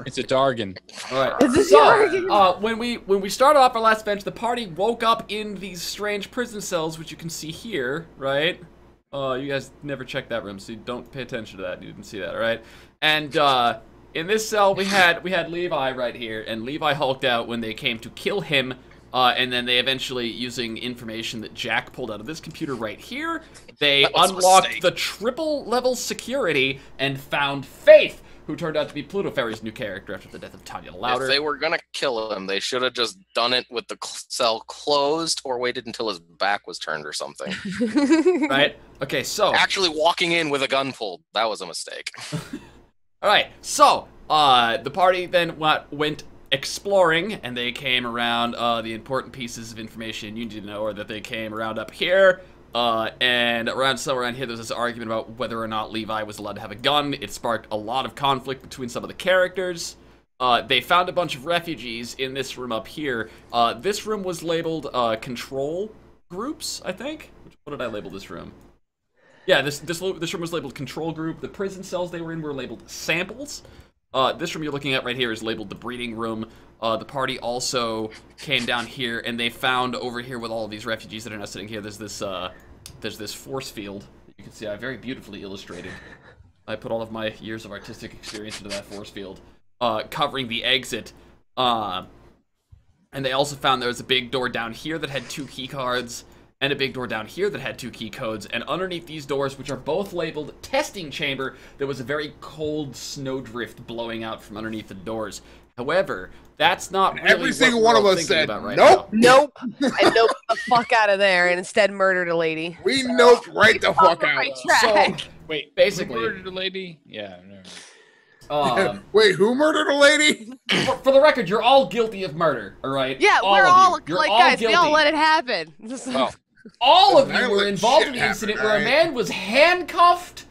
It's a Dargan. All right. It's a So, Dargan. when we started off our last bench, the party woke up in these strange prison cells, which you can see here, right? You guys never checked that room, so you don't pay attention to that. You didn't see that, all right? And in this cell, we had Levi right here, and Levi hulked out when they came to kill him. And then they eventually, using information that Jack pulled out of this computer right here, they unlocked the triple-level security and found Faith, who turned out to be Pluto Fairy's new character after the death of Tanya Louder. If they were gonna kill him, they should have just done it with the cell closed or waited until his back was turned or something. Right? Okay, so... Actually walking in with a gun pulled, that was a mistake. Alright, so, the party then went exploring, and they came around the important pieces of information you need to know, or that they came around up here, and around here there's this argument about whether or not Levi was allowed to have a gun. It sparked a lot of conflict between some of the characters. They found a bunch of refugees in this room up here. This room was labeled control groups, I think. What did I label this room? Yeah, this room was labeled control group. The prison cells they were in were labeled samples. This room you're looking at right here is labeled the breeding room. The party also came down here, and they found over here with all of these refugees that are now sitting here, there's this force field that you can see I very beautifully illustrated. I put all of my years of artistic experience into that force field, covering the exit. And they also found there was a big door down here that had 2 key cards, and a big door down here that had 2 key codes, and underneath these doors, which are both labeled testing chamber, there was a very cold snowdrift blowing out from underneath the doors. However, that's not really every single one of us said, right nope. Nope. And nope the fuck out of there, and instead murdered a lady. We noped right the fuck out. So, Wait, basically, who murdered a lady? Yeah, no. Wait, who murdered a lady? For the record, you're all guilty of murder, all right? Yeah, all we're of all you. like, all guys, guilty. we all let it happen. Well, all of you were Violent involved in shit the incident happened, where a man was handcuffed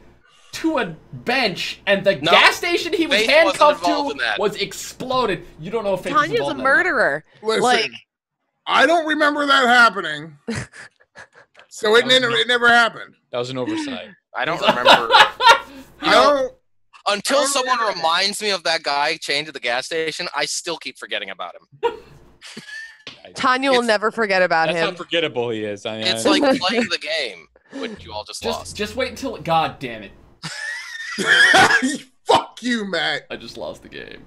to a bench, and the No, gas station he was Faith handcuffed wasn't involved to in that. was exploded. You don't know if Faith was Tanya's a involved in that. murderer. Listen, Like, I don't remember that happening. So it never happened. That was an oversight. I don't remember. I don't. Until I don't someone remember. reminds me of that guy chained to the gas station, I still keep forgetting about him. Tanya will It's- never forget about That's how him. forgettable he is. I mean, It's like playing the game, which you all just lost. Just wait until... God damn it. Fuck you, Matt. I just lost the game.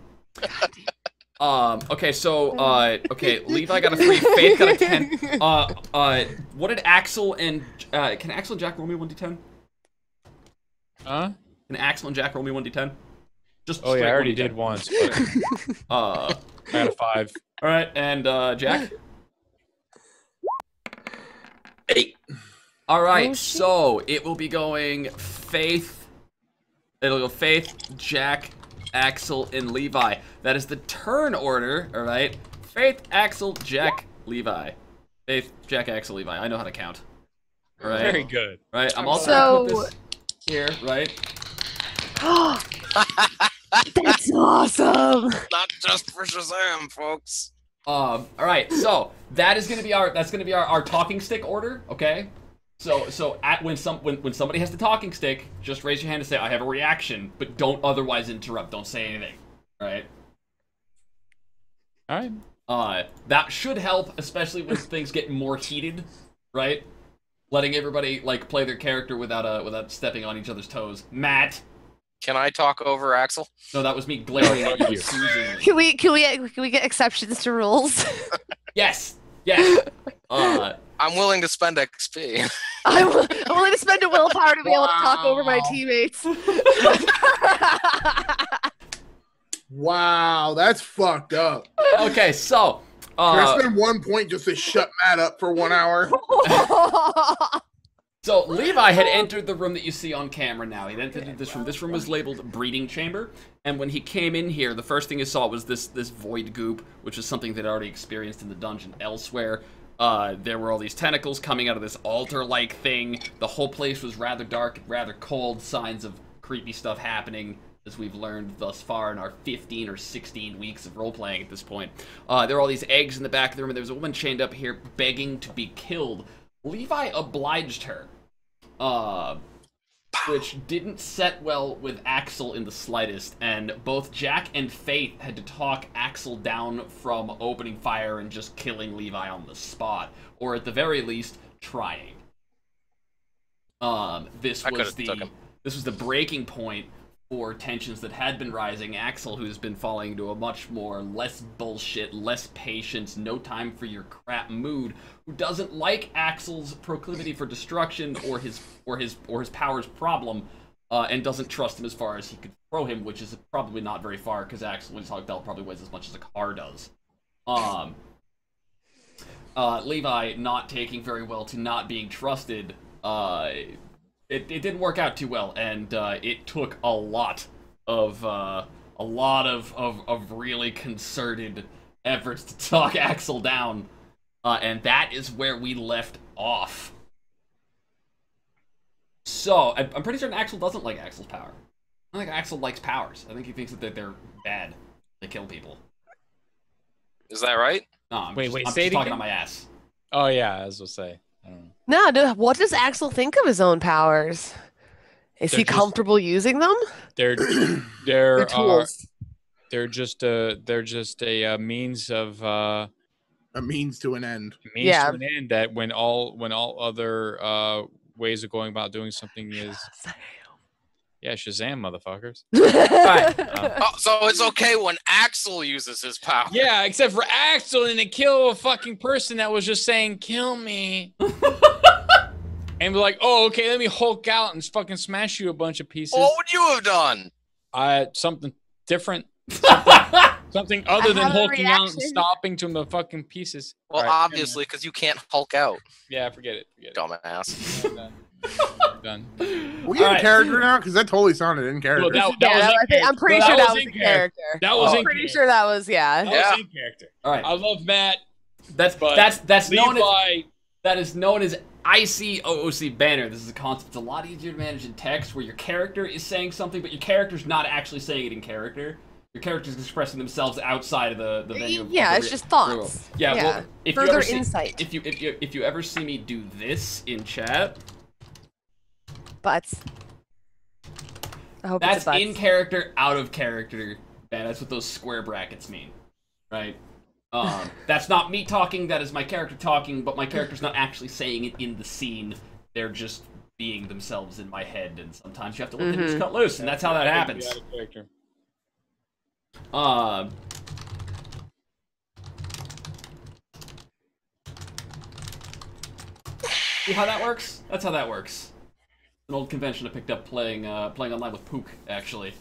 Okay, so, okay, Levi got a 3, Faith got a 10. What did Axel and... can Axel and Jack roll me 1d10? huh? Can Axel and Jack roll me 1d10? Just Oh yeah, I straight already 1d10. did once. But I got a 5. Alright, and, Jack? 8. Alright, Oh, shit. so, it will be going Faith... It'll go Faith, Jack, Axel, and Levi. That is the turn order, alright? Faith, Axel, Jack, Levi. Faith, Jack, Axel, Levi. I know how to count. Alright? Very good. Right, I'm also gonna put So- this here, right? That's awesome. Not just for Shazam, folks. Alright, so that is gonna be our talking stick order, okay? So when somebody has the talking stick, just raise your hand and say, I have a reaction, but don't otherwise interrupt, don't say anything. Alright? Alright. That should help, especially when things get more heated, right? Letting everybody like play their character without stepping on each other's toes. Matt. Can I talk over Axel? No, that was me glaring at you accusingly. Can we get exceptions to rules? Yes. Yes. I'm willing to spend XP. I'm willing to spend a willpower to be able to talk over my Wow. teammates. Wow, that's fucked up. Okay, so Can I spend 1 point just to shut Matt up for 1 hour? So Levi had entered the room that you see on camera now. He entered this room. This room was labeled breeding chamber. And when he came in here, the first thing he saw was this void goop, which is something they'd already experienced in the dungeon elsewhere. There were all these tentacles coming out of this altar-like thing. The whole place was rather dark, rather cold, signs of creepy stuff happening, as we've learned thus far in our 15 or 16 weeks of role-playing at this point. There were all these eggs in the back of the room, and there was a woman chained up here begging to be killed. Levi obliged her. Power which didn't set well with Axel in the slightest, and both Jack and Faith had to talk Axel down from opening fire and just killing Levi on the spot, or at the very least, trying. This was the breaking point for tensions that had been rising. Axel, who's been falling into a much more less bullshit, less patience, no time for your crap mood, who doesn't like Axel's proclivity for destruction or his powers problem, and doesn't trust him as far as he could throw him, which is probably not very far because Axel, when he's hogged out, probably weighs as much as a car does. Levi not taking very well to not being trusted. It didn't work out too well, and it took a lot of really concerted efforts to talk Axel down, and that is where we left off. So I'm pretty certain Axel doesn't like Axel's power. I don't think Axel likes powers. I think he thinks that they're bad. They kill people. Is that right? No, I'm Wait, just say it talking again? on my ass. Oh yeah, as we'll say. I don't know. No, dude, what does Axel think of his own powers? Is he They're just- comfortable using them? They're They're tools. they're just a means of A means to an end. Yeah. to an end that when all other ways of going about doing something is Shazam, motherfuckers. Right. Oh, so it's okay when Axel uses his power. Yeah, except for Axel and to kill a fucking person that was just saying, kill me. And we're like, oh, okay, let me Hulk out and fucking smash you a bunch of pieces. What would you have done? Something different. Something other than have a hulking out and reaction. stopping to the fucking pieces. Well, All right, obviously, because you can't Hulk out, yeah, forget it. dumbass. I'm done. I'm done. We in Alright. character now? Because that totally sounded in character. Well, that Yeah, was in I think, I'm character. pretty That sure that was was in a character. That was Oh. in Pretty character. sure that was, yeah. That Yeah. was in character. All right. I love Matt. That's But known as Levi. that is known as ICOOC banner. This is a concept. It's a lot easier to manage in text where your character is saying something, but your character's not actually saying it in character. Your character's expressing themselves outside of the venue. Yeah, it's just thoughts. Yeah. Yeah. Well, if you Further ever see, insight. If you ever see me do this in chat, Butts. I hope it's that's a butts. in character, out of character. Yeah, that's what those square brackets mean, right? That's not me talking. That is my character talking, but my character's not actually saying it in the scene. They're just being themselves in my head, and sometimes you have to let them just cut loose, and that's how that happens. Out of character. See how that works? That's how that works. An old convention I picked up playing online with Pook, actually.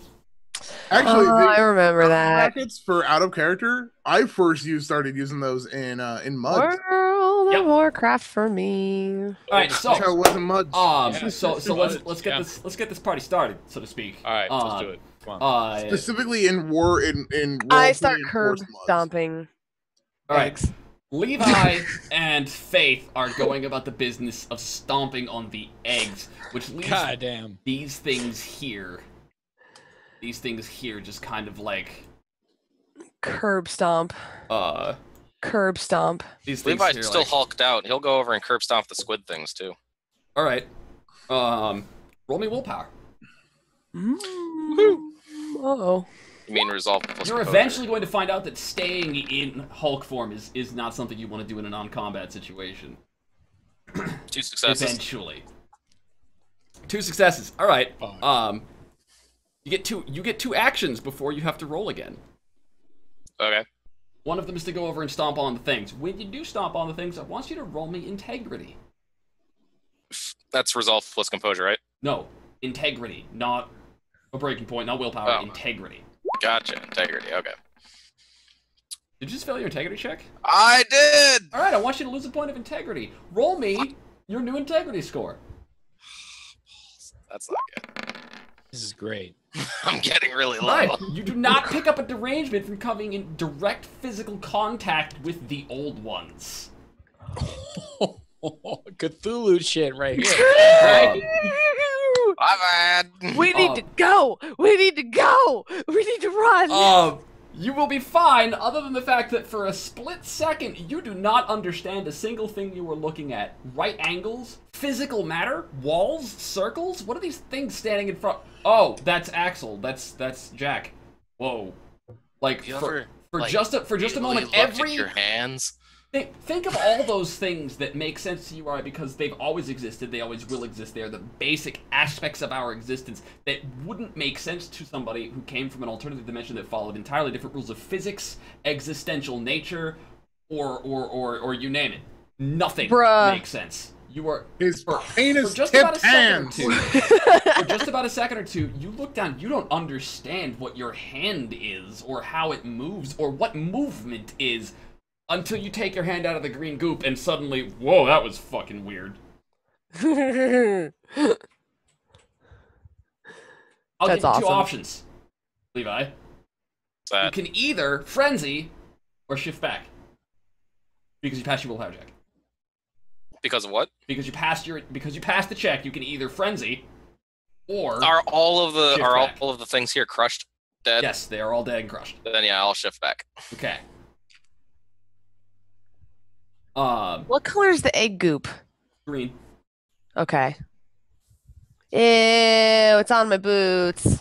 Actually, Oh, I remember that. brackets for out of character. I first started using those in Mud. World Yep. of Warcraft for me. All right, so Which I wasn't Mud. Yeah. so let's get this party started, so to speak. All right, let's do it. Come on. Specifically in war in I role-playing start curb Force Muds. stomping. All right. eggs. Levi and Faith are going about the business of stomping on the eggs, which leaves God damn. these things here. These things here just kind of like Curb stomp. Curb stomp. these things Levi's here still like, hulked out. He'll go over and curb stomp the squid things too. all right. Roll me willpower. Uh-oh. You mean resolve plus You're composure. eventually going to find out that staying in Hulk form is not something you want to do in a non-combat situation. 2 successes. Eventually. 2 successes. All right. Fine. You get two actions before you have to roll again. Okay. One of them is to go over and stomp on the things. When you do stomp on the things, I want you to roll me integrity. That's resolve plus composure, right? No, integrity, not a breaking point, not willpower, Oh. integrity. Gotcha. Integrity. Okay. Did you just fail your integrity check? I did. All right, I want you to lose a point of integrity. Roll me your new integrity score. That's not good. This is great. I'm getting really low. Right, you do not pick up a derangement from coming in direct physical contact with the old ones. Cthulhu shit right here. Um, My bad. We need to go. We need to go. We need to run. You will be fine, other than the fact that for a split second, you do not understand a single thing you were looking at. Right angles, physical matter, walls, circles. What are these things standing in front? Oh, that's Axel. That's Jack. Whoa. Like for just a moment, every your hands. Think of all those things that make sense to you, right? Because they've always existed, they always will exist. They are the basic aspects of our existence that wouldn't make sense to somebody who came from an alternative dimension that followed entirely different rules of physics, existential nature, or you name it. Nothing makes sense. You are for just about a second or two. For just about a second or two, you look down. You don't understand what your hand is, or how it moves, or what movement is. Until you take your hand out of the green goop and suddenly, whoa, that was fucking weird. I'll give you two options, Levi. You can either frenzy or shift back. Because you passed your willpower check. Because of what? Because you passed the check, you can either frenzy or Are all of the things here crushed, dead? Yes, they are all dead and crushed. Then yeah, I'll shift back. Okay. What color is the egg goop? Green. Okay. Ew, it's on my boots.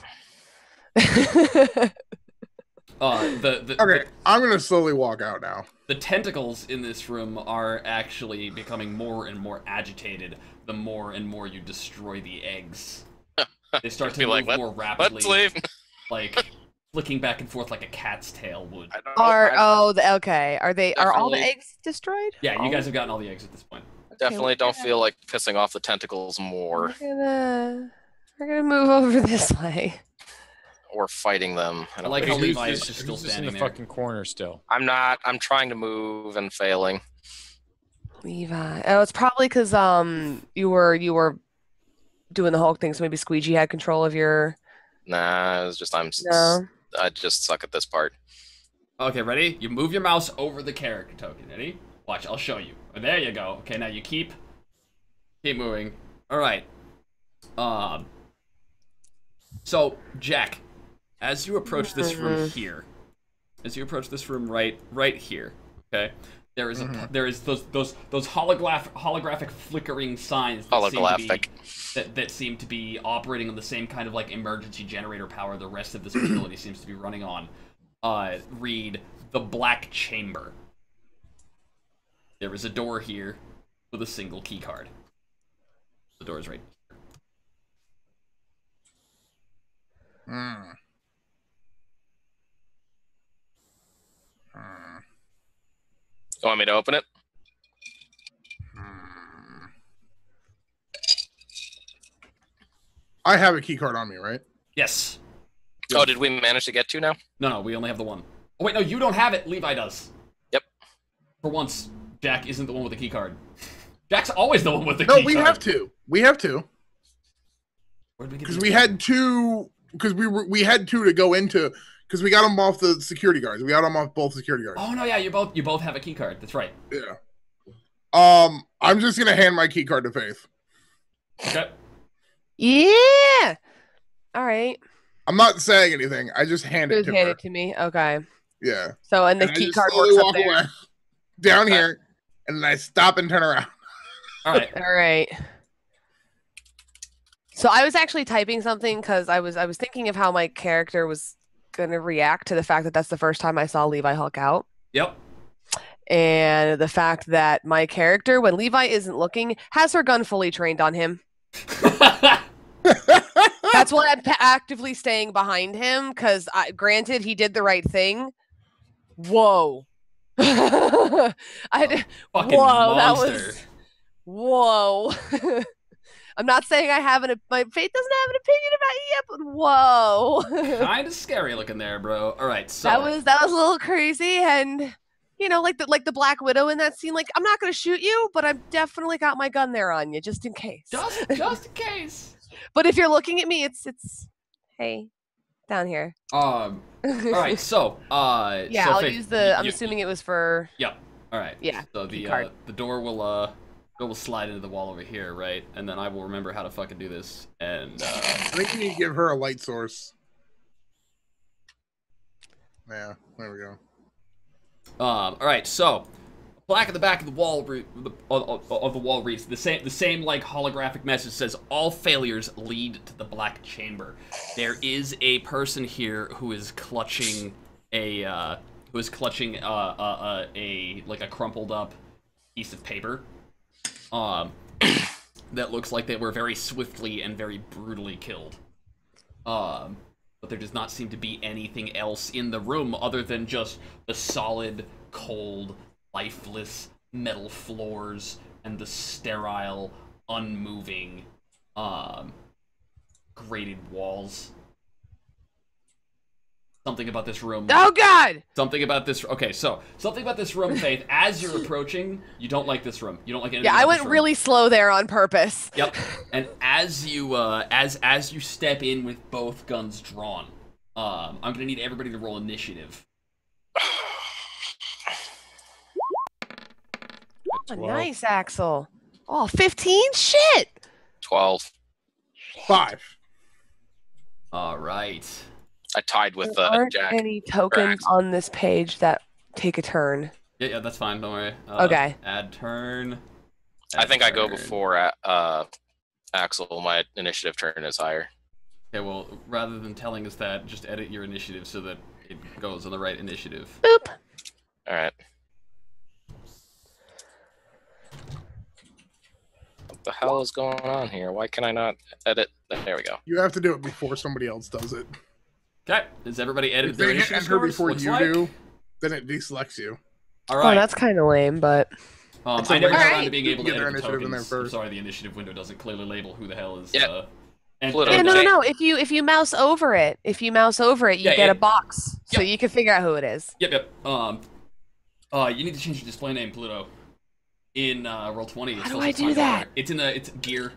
Okay, I'm gonna slowly walk out now. The tentacles in this room are actually becoming more and more agitated the more and more you destroy the eggs. They start to move more rapidly. Let's leave. Like flicking back and forth like a cat's tail would. Are all the eggs destroyed? Yeah, you guys have gotten all the eggs at this point. Definitely don't feel like pissing off the tentacles more. We're gonna move over this way. Or fighting them. I like how Levi is just still standing in the fucking corner still. I'm not. I'm trying to move and failing. Levi. Oh, it's probably because you were doing the Hulk thing, so maybe Squeegee had control of your. Nah, it was just I just suck at this part. Okay, ready? You move your mouse over the character token. Ready? Watch, I'll show you. Oh, there you go. Okay, now you keep moving. All right. So Jack, as you approach this room here, right here, okay, there is those holographic flickering signs that seem to be operating on the same kind of like emergency generator power the rest of this facility seems to be running on. Read the Black Chamber. There is a door here with a single key card. The door is right here. You want me to open it? I have a key card on me, right? Yes. Oh, did we manage to get two now? No, we only have the one. Oh wait, no, you don't have it. Levi does. Yep. For once, Jack isn't the one with the key card. Jack's always the one with the key card. No, we have two. We have two. Because we had two. Because we had two to go into. Because we got them off the security guards. We got them off both security guards. Oh no, yeah, you both have a key card. That's right. Yeah. I'm just gonna hand my key card to Faith. Okay. Yeah. All right. I'm not saying anything. I just hand it to her. Hand it to me. Okay. Yeah. So and the key card works up there. Away, down here, and then I stop and turn around. All right. All right. So I was actually typing something because I was thinking of how my character was gonna react to the fact that that's the first time I saw Levi Hulk out. Yep. And the fact that my character, when Levi isn't looking, has her gun fully trained on him. That's why I'm actively staying behind him, because granted, he did the right thing. Whoa. Fucking whoa, monster. that was... Whoa. I'm not saying I have my Faith doesn't have an opinion about you yet, but whoa. Kind of scary looking there, bro. All right, so... That was a little crazy, and... You know, like the Black Widow in that scene. Like, I'm not gonna shoot you, but I've definitely got my gun there on you, just in case. Just in case. But if you're looking at me, it's hey, down here. All right, so yeah, so I'll Faith, use the. I'm assuming it was for. Yep. All right. Yeah. So the door will slide into the wall over here, right? And then I will remember how to fucking do this. And I think you need to give her a light source. Yeah, there we go. All right, so plaque at the back of the wall of the wall reads the same like holographic message says all failures lead to the black chamber. There is a person here who is clutching a like a crumpled up piece of paper. That looks like they were very swiftly and very brutally killed. But there does not seem to be anything else in the room other than just the solid, cold, lifeless metal floors and the sterile, unmoving, grated walls. Something about this room. Oh God! Something about this. Okay, so something about this room, Faith. As you're approaching, you don't like this room. You don't like anything. Yeah, about I went this room. really slow there on purpose. Yep. And as you as you step in with both guns drawn, I'm gonna need everybody to roll initiative. Oh, nice, Axel. Oh, 15? Shit! 12. 5. All right. I tied with There aren't Jack. any tokens Axel. on this page that take a turn. Yeah, that's fine. Don't worry. Okay. Add turn. I think I go turn. before Axel. My initiative turn is higher. Okay, well, rather than telling us that, just edit your initiative so that it goes on the right initiative. Boop. All right. What the hell is going on here? Why can I not edit? There we go. You have to do it before somebody else does it. Okay. Does everybody edit If their they hit initiative enter scores? before Looks you like? do, then it deselects you. All Oh, right. that's kind of lame, but I a never got Alright. around to being able to You get their edit the initiative in there tokens. I'm first. sorry, the initiative window doesn't clearly label who the hell is. Yeah. And, Pluto. yeah, and- no, Okay. no. If you mouse over it, you Yeah, get yeah. a box, so Yep. you can figure out who it is. Yep. You need to change your display name, Pluto. In Roll20. How do I do that? It's gear.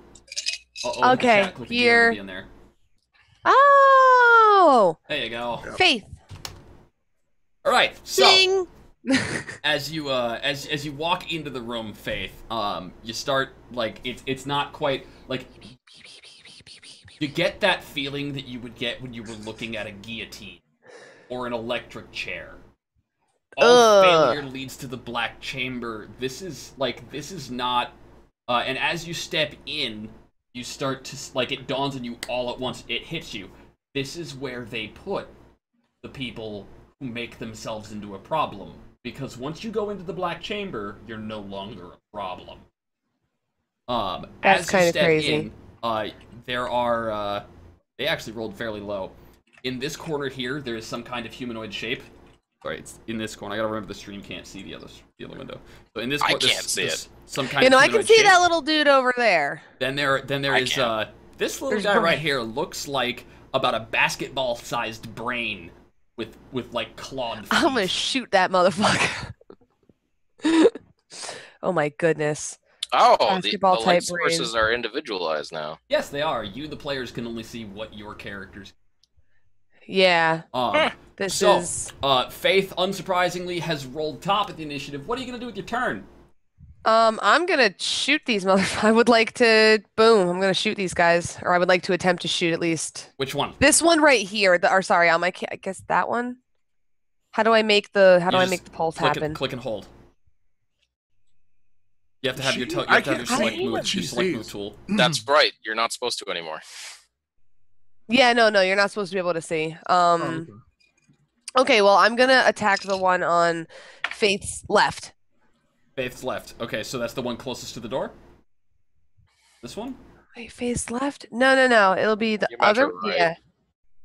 Okay, Click gear. It'll be in there. Oh, There you go. Faith. All right. So Ding. as you walk into the room, Faith, you start like it's not quite like you get that feeling that you would get when you were looking at a guillotine or an electric chair. All Ugh. failure leads to the black chamber. This is not. And as you step in, you start to like it dawns on you all at once. It hits you. This is where they put the people who make themselves into a problem. Because once you go into the black chamber, you're no longer a problem. That's as you kinda step crazy. in, there are. They actually rolled fairly low. In this corner here, there is some kind of humanoid shape. Sorry, it's in this corner. I gotta remember the stream can't see the other window. So in this I corner, can't see it. Some kind You of know, I can humanoid see shape. that little dude over there. Then there I is can't. this little There's guy right Brian. here looks like about a basketball-sized brain with like clawed feet. I'm gonna shoot that motherfucker. Oh my goodness. Oh, the Basketball light type sources are individualized now. Yes, they are. You, the players, can only see what your characters. Yeah, this So, is. Faith, unsurprisingly, has rolled top at the initiative. What are you gonna do with your turn? I'm gonna shoot these motherfuckers. I would like to. Boom. I'm gonna shoot these guys, or I would like to attempt to shoot at least Which one? this one right here. Or sorry, on my. I guess that one. How do I make the? How do I just make the pulse Click happen? and, click and hold. You have to have your She- you I have to have your can't see select what move, she your select move sees. tool. That's right. You're not supposed to anymore. Yeah, no, you're not supposed to be able to see. Oh, okay. Okay, well, I'm gonna attack the one on Faith's left. Faith's left. Okay, so that's the one closest to the door. This one. Wait, Faith's left? No. It'll be the You meant other. it right. Yeah,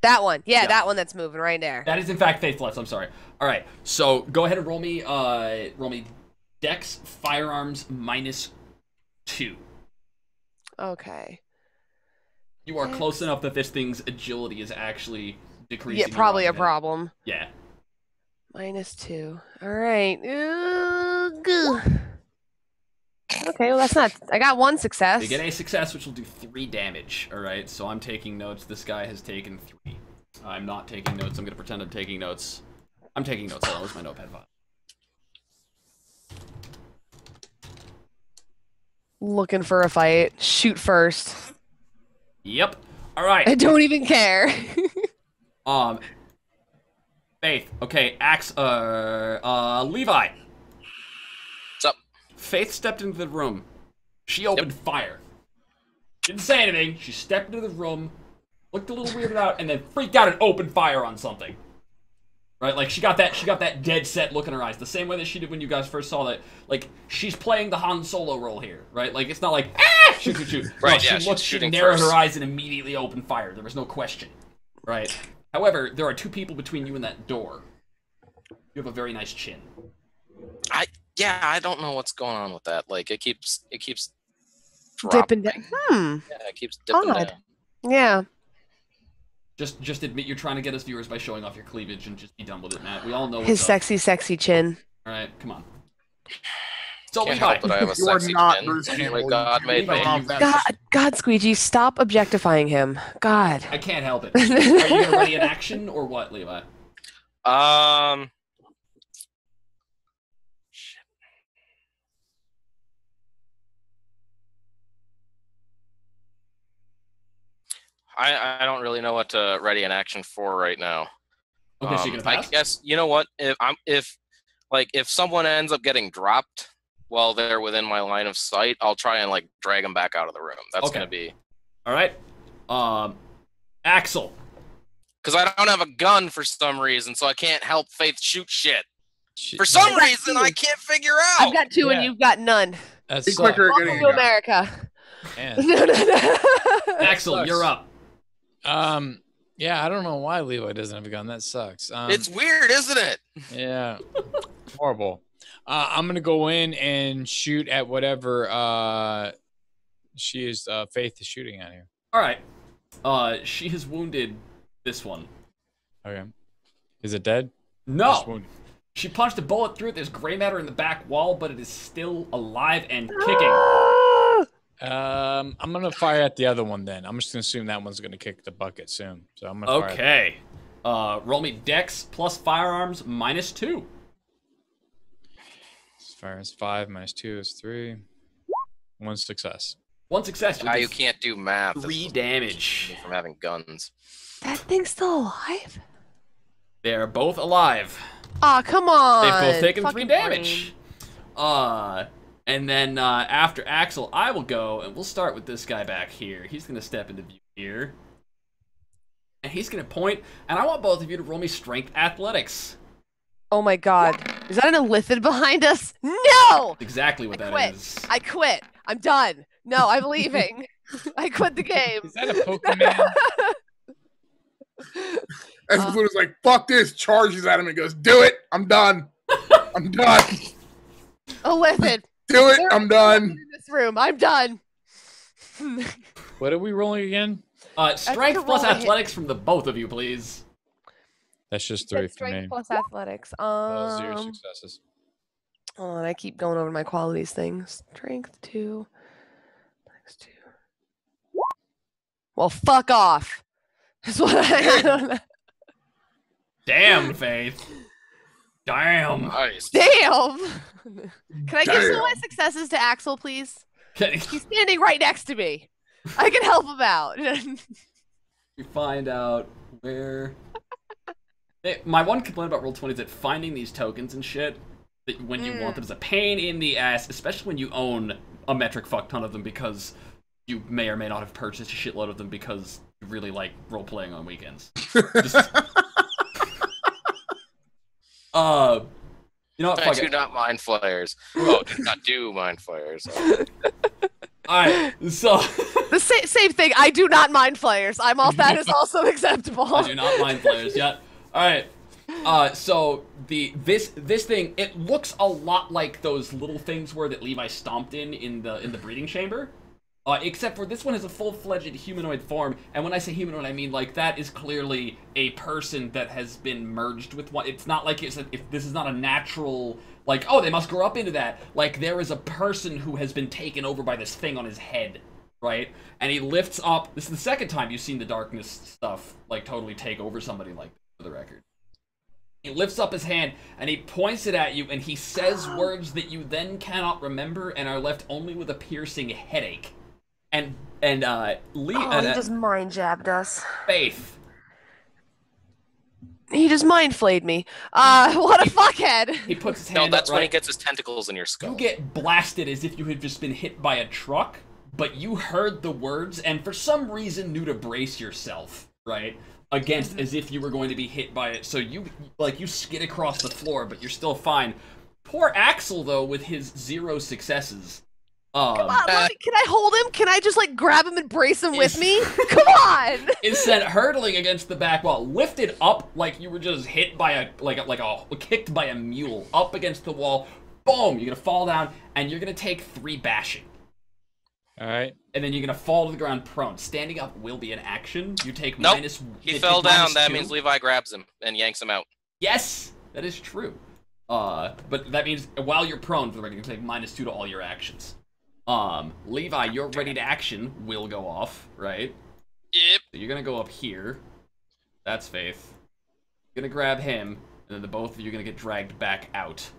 that one. Yeah, Yeah. that one that's moving right there. That is in fact Faith left. I'm sorry. All right, so go ahead and roll me Dex firearms -2. Okay. You are Dex. close enough that this thing's agility is actually decreasing. Yeah, probably a rather than- problem. Yeah. -2. All right. Ugh. Okay, well that's not. I got one success. You get a success, which will do 3 damage. All right, so I'm taking notes. This guy has taken 3. I'm not taking notes. I'm gonna pretend I'm taking notes. I'm taking notes. Hold on, where's my notepad file? Looking for a fight. Shoot first. Yep. All right. I don't even care. Faith. Okay, Levi. What's up? Faith stepped into the room. She opened fire. Didn't say anything. She stepped into the room, looked a little weirded out, and then freaked out and opened fire on something. Right? Like, she got that dead set look in her eyes. The same way that she did when you guys first saw that. Like, she's playing the Han Solo role here, right? Like, it's not like, ah! Shoot, shoot, shoot. Right, no, yeah, she narrowed her eyes and immediately opened fire. There was no question. Right? However, there are two people between you and that door. You have a very nice chin. Yeah, I don't know what's going on with that. Like, it keeps Dipping dropping. down. Yeah, it keeps dipping Odd. down. Yeah. Just admit you're trying to get us viewers by showing off your cleavage and just be done with it, Matt. We all know His what's sexy, sexy chin. All right, come on. So Can't Levi, help it, I have a You are sexy not chin. Bruce The Campbell. way God made me. God, Squeegee, stop objectifying him. God. I can't help it. Are you gonna ready in action or what, Levi? Shit. I don't really know what to ready in action for right now. Okay, so you're gonna I pass? guess you know what? If someone ends up getting dropped while they're within my line of sight, I'll try and like drag them back out of the room. That's Okay. gonna be All right. Axel. because I don't have a gun for some reason, so I can't help Faith shoot shit. Shit. For some I've got reason, two. I can't figure out. I've got two and Yeah. you've got none. That Be sucks. quicker at Welcome getting to a gun. America. Man. No, no, no. Axel, sucks. you're up. Yeah, I don't know why Levi doesn't have a gun. That sucks. It's weird, isn't it? Yeah, horrible. I'm gonna go in and shoot at whatever she is. Faith is shooting at here. All right. She has wounded this one. Okay. Is it dead? Just No. wounded. She punched a bullet through it. There's gray matter in the back wall, but it is still alive and kicking. I'm gonna fire at the other one then. I'm just gonna assume that one's gonna kick the bucket soon. So I'm gonna fire. Okay. Roll me Dex plus firearms -2. Fire is 5 minus 2 is 3. 1 success. One success. Ah, you can't do math. 3 damage. From having guns. That thing's still alive? They are both alive. Aw, come on. They've both taken 3 Fucking damage. And then after Axel, I will go, and we'll start with this guy back here. He's going to step into view here. And he's going to point, and I want both of you to roll me strength athletics. Oh my god. Is that an illithid behind us? No! That's exactly what I that quit. is. I quit. I'm done. No, I'm leaving. I quit the game. Is that a Pokemon? And Fluto's like, fuck this, charges at him and goes, do it, I'm done. I'm done. Illithid. Do it, There I'm is done. in this room. I'm done. What are we rolling again? Strength to plus roll a hit. athletics from the both of you, please. That's just 3 for Strength me. plus athletics. Well, 0 successes. Hold on, I keep going over my qualities things. Strength 2. Athletics 2. Well, fuck off. That's what I don't know. Damn, Faith. Damn. Nice. Damn. Can I give some of my Damn. successes to Axel, please? Okay. He's standing right next to me. I can help him out. You find out where... My one complaint about Roll20 is that finding these tokens and shit, that when you want them, is a pain in the ass, especially when you own a metric fuck ton of them, because you may or may not have purchased a shitload of them because you really like role-playing on weekends. Just... You know what? I Fuck do it. not mind flares. Oh, do not do mind flares. Alright, so... The same thing. I do not mind flares. I'm all that is also acceptable. I do not mind players yet. Alright. So this thing, it looks a lot like those little things where that Levi stomped in the breeding chamber. Except for this one has a full-fledged humanoid form, and when I say humanoid, I mean like that is clearly a person that has been merged with one. It's not like if this is not a natural, like, oh, they must grow up into that. Like, there is a person who has been taken over by this thing on his head, right? And he lifts up. This is the second time you've seen the darkness stuff like totally take over somebody like that, for the record. He lifts up his hand and he points it at you, and he says words that you then cannot remember and are left only with a piercing headache. And he just mind jabbed us. Faith. He he just mind flayed me. What a fuckhead. He puts his No, hand that's up, when right? he gets his tentacles in your skull. You get blasted as if you had just been hit by a truck, but you heard the words and for some reason knew to brace yourself, right? Against as if you were going to be hit by it. So you skid across the floor, but you're still fine. Poor Axel, though, with his 0 successes. Come on, can I hold him? Can I just like grab him and brace him with me? Come on! Instead, hurtling against the back wall, lifted up like you were just hit by kicked by a mule, up against the wall. Boom! You're gonna fall down, and you're gonna take 3 bashing. All right. And then you're gonna fall to the ground prone. Standing up will be an action. You take Nope. minus. He fell down. That -2. means Levi grabs him and yanks him out. Yes, that is true. But that means while you're prone, you're gonna take -2 to all your actions. Levi, your ready to action will go off, right? Yep. So you're gonna go up here. That's Faith. You're gonna grab him, and then the both of you are gonna get dragged back out.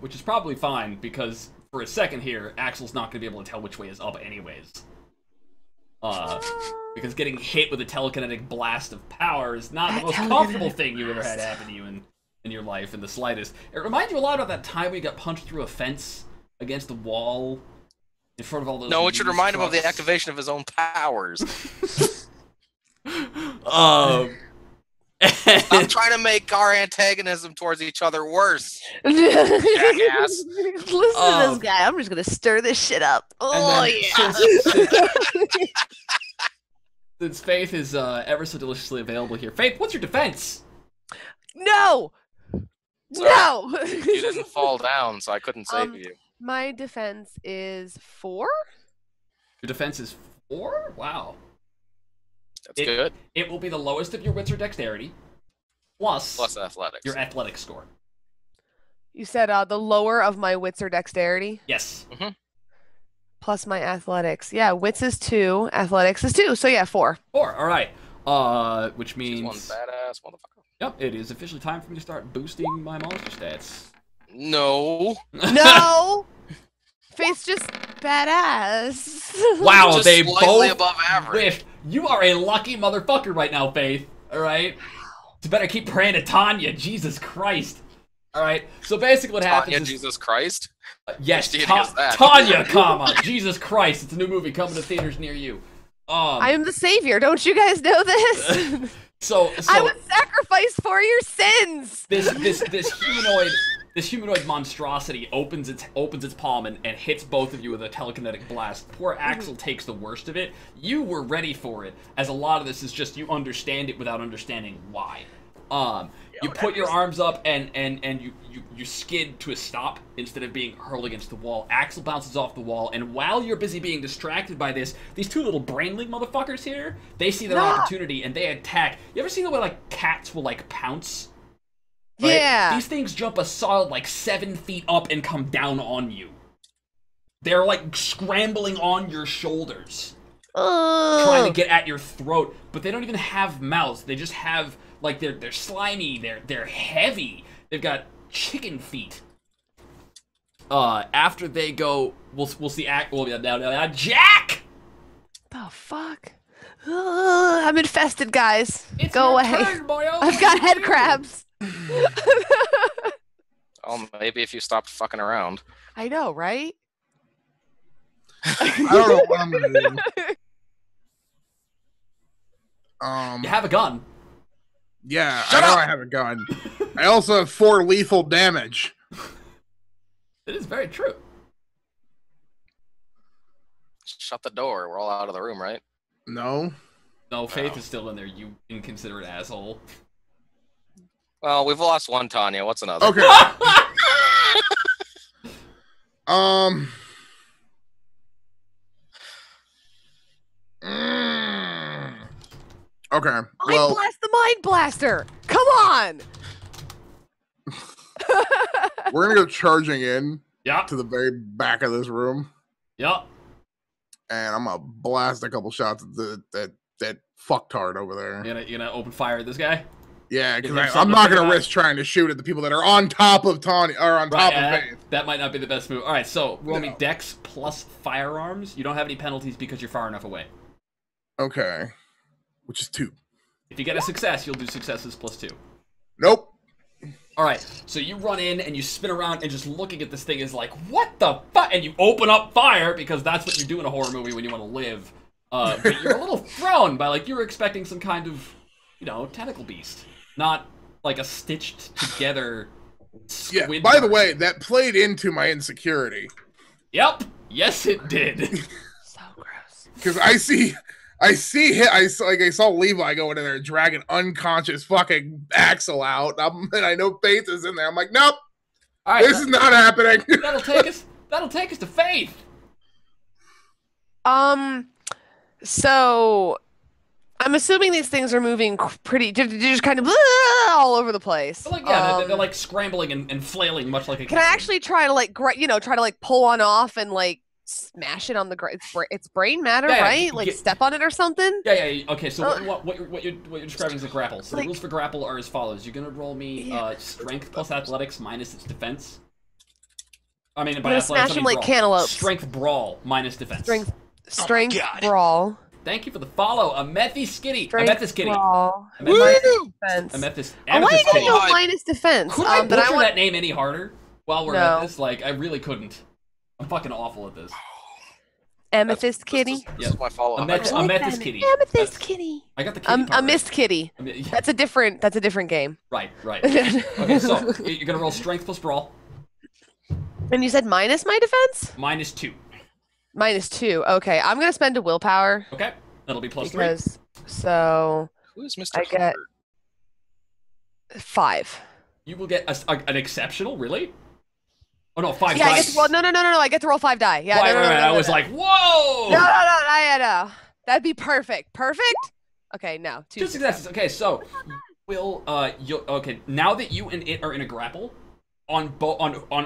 Which is probably fine, because for a second here, Axel's not gonna be able to tell which way is up anyways. Because getting hit with a telekinetic blast of power is not the most comfortable thing you've ever had happen to you in your life in the slightest. It reminds you a lot of that time we got punched through a fence against the wall in front of all those. No, it should news remind him of the trucks. activation of his own powers. I'm trying to make our antagonism towards each other worse. Jackass. Listen to this guy. I'm just gonna stir this shit up. Oh yeah. Since Faith is ever so deliciously available here, Faith, what's your defense? No. Sorry. No. You didn't fall down, so I couldn't save you. My defense is 4. Your defense is 4? Wow. That's good. It will be the lowest of your wits or dexterity, plus Athletics. your athletic score. You said the lower of my wits or dexterity. Yes. Plus my athletics. Yeah, wits is 2, athletics is 2. So yeah, 4. 4. All right. Which means She's one badass motherfucker. Yep, it is officially time for me to start boosting my monster stats. No. No. Faith's just badass. Wow, Just they slightly both above average. whiffed. You are a lucky motherfucker right now, Faith. All right. You better keep praying to Tanya. Jesus Christ. All right. So basically, what happens Tanya, is Jesus Christ. yes, Which deity is that? Tanya, comma Jesus Christ. It's a new movie coming to theaters near you. I am the savior. Don't you guys know this? So I was sacrificed for your sins. This humanoid monstrosity opens its palm and hits both of you with a telekinetic blast. Poor Axel takes the worst of it. You were ready for it, as a lot of this is just you understand it without understanding why. You put your arms up and you skid to a stop instead of being hurled against the wall. Axel bounces off the wall, and while you're busy being distracted by this, these 2 little brainling motherfuckers here, they see their opportunity and they attack. You ever seen the way like cats will like pounce? Right? Yeah. These things jump a solid like 7 feet up and come down on you. They're like scrambling on your shoulders, trying to get at your throat, but they don't even have mouths. They just have like they're slimy. They're heavy. They've got chicken feet. After they go, we'll see. Jack. The fuck? I'm infested, guys. It's Go your away. turn, boyo. I've got head crabs. Oh, maybe if you stopped fucking around. I know, right? I don't know what I'm gonna do. You have a gun. Yeah, Shut I know up! I have a gun. I also have 4 lethal damage. It is very true. Shut the door. We're all out of the room, right? No. No, Faith is still in there, you inconsiderate asshole. Well, we've lost one Tanya. What's another? Okay. Okay. Well, Blast the mind blaster. Come on. we're gonna go charging in Yeah. to the very back of this room, Yeah. and I'm gonna blast a couple shots at that fucktard over there. You gonna open fire at this guy? Yeah, Give him because something I'm to not figure gonna out. risk trying to shoot at the people that are on top of Tanya or on top of Faith. That might not be the best move. All right, so roll me No. Dex plus firearms. You don't have any penalties because you're far enough away. Okay, which is 2. If you get a success, you'll do successes +2. Nope. All right, so you run in and you spin around and just looking at this thing is like, what the fuck? And you open up fire because that's what you do in a horror movie when you want to live. But you're a little thrown by, like, you were expecting some kind of, you know, tentacle beast, not like a stitched together squid. Yeah, by the way, that played into my insecurity. Yep. Yes, it did. So gross. Because I saw Levi go in there and drag an unconscious fucking Axel out, and I know Faith is in there. I'm like, nope, All right, this is not happening. that'll take us to Faith. So I'm assuming these things are moving pretty, just kind of all over the place. But, like, yeah, they're like scrambling and flailing, much like a. Can I actually try to like, try to like pull one off and like smash it on the it's brain matter, Yeah, right? Like step on it or something. Yeah. Okay, so what you're describing is a grapple. So Like- the rules for grapple are as follows: you're gonna roll me strength plus athletics minus its defense. I mean, by gonna athletics, smash I him mean like brawl. cantaloupes. Strength brawl minus defense. Strength God. brawl. Thank you for the follow, Amethyst Kitty. Strength Amethyst Kitty. brawl. Amethyst, Defense. Amethyst, Oh, why Amethyst did Kitty. you go minus defense? Could I but I butcher want that name any harder while we're No. at this? Like, I really couldn't. I'm fucking awful at this. Amethyst Kitty. This is my follow-up. Amethyst Kitty. Amethyst Kitty. I got the kitty part A mist kitty. right. Yeah, That's a different game. right. Okay, so you're gonna roll strength plus brawl And you said minus my defense? -2. -2. Okay, I'm gonna spend a willpower Okay, that'll be +3. because so Who is Mr. I get- Hubbard? 5. You will get an exceptional, really? Oh no, 5 Yeah, I dice. get to roll. No. I get to roll 5 die. Yeah, Right, no. I was like, whoa! No. That'd be perfect. Perfect. Okay, no. 2 Two successes. Okay, so okay. Now that you and it are in a grapple, on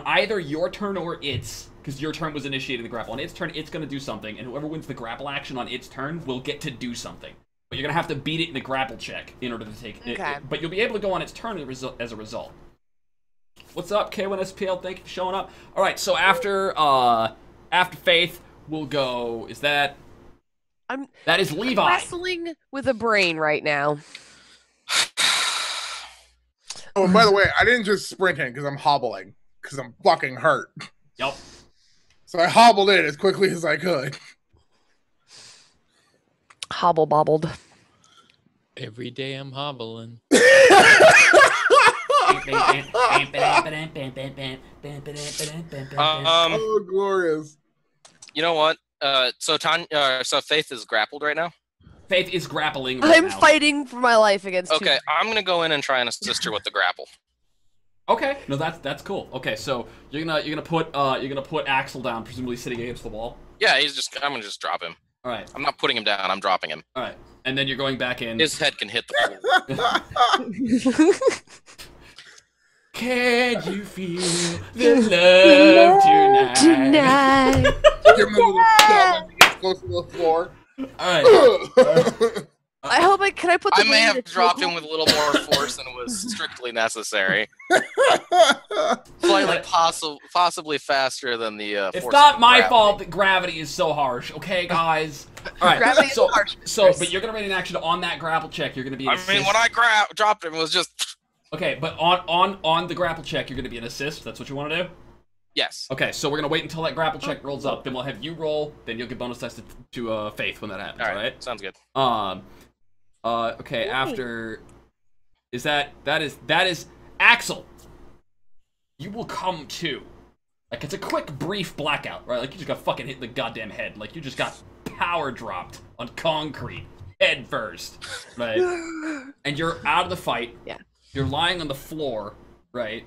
either your turn or its, because your turn was initiating the grapple. On its turn, it's gonna do something, and whoever wins the grapple action on its turn will get to do something. But you're gonna have to beat it in a grapple check in order to take it. Okay. But you'll be able to go on its turn as a result. What's up, K1SPL? Thank you for showing up. All right, so after Faith, we'll go. That is Levi. Wrestling with a brain right now. Oh, and by the way, I didn't just sprint in because I'm hobbling because I'm fucking hurt. Yep. So I hobbled in as quickly as I could. Hobble bobbled. Every day I'm hobbling. Oh, glorious. You know what? So Faith is grappled right now. Faith is grappling right I'm now. fighting for my life against Okay, I'm gonna go in and try and assist her with the grapple. Okay, no, that's cool. Okay, so you're gonna put Axel down, presumably sitting against the wall. Yeah, I'm gonna just drop him. All right, I'm not putting him down. I'm dropping him. all right, and then you're going back in. His head can hit the floor. Can you feel the love tonight? Give him a little shove as he gets close to the floor. All right. I hope can I put the I may brain in have a dropped chokehold? him with a little more force than was strictly necessary. Slightly possibly faster than the. It's force not of my gravity. fault that gravity is so harsh, okay, guys? All right, Gravity is harsh. but you're gonna ready an action on that grapple check. You're gonna be. An I mean, assist. when I dropped him, it was just. Okay, but on the grapple check, you're gonna be an assist. That's what you want to do. Yes. Okay, so we're gonna wait until that grapple check rolls up. Then we'll have you roll. Then you'll get bonus dice to Faith when that happens. All All right. right. Sounds good. Okay. After that is Axel. You will come to. Like, it's a quick, brief blackout, right? Like, you just got fucking hit in the goddamn head. Like, you just got power dropped on concrete, head first, right? And you're out of the fight. Yeah. You're lying on the floor, right?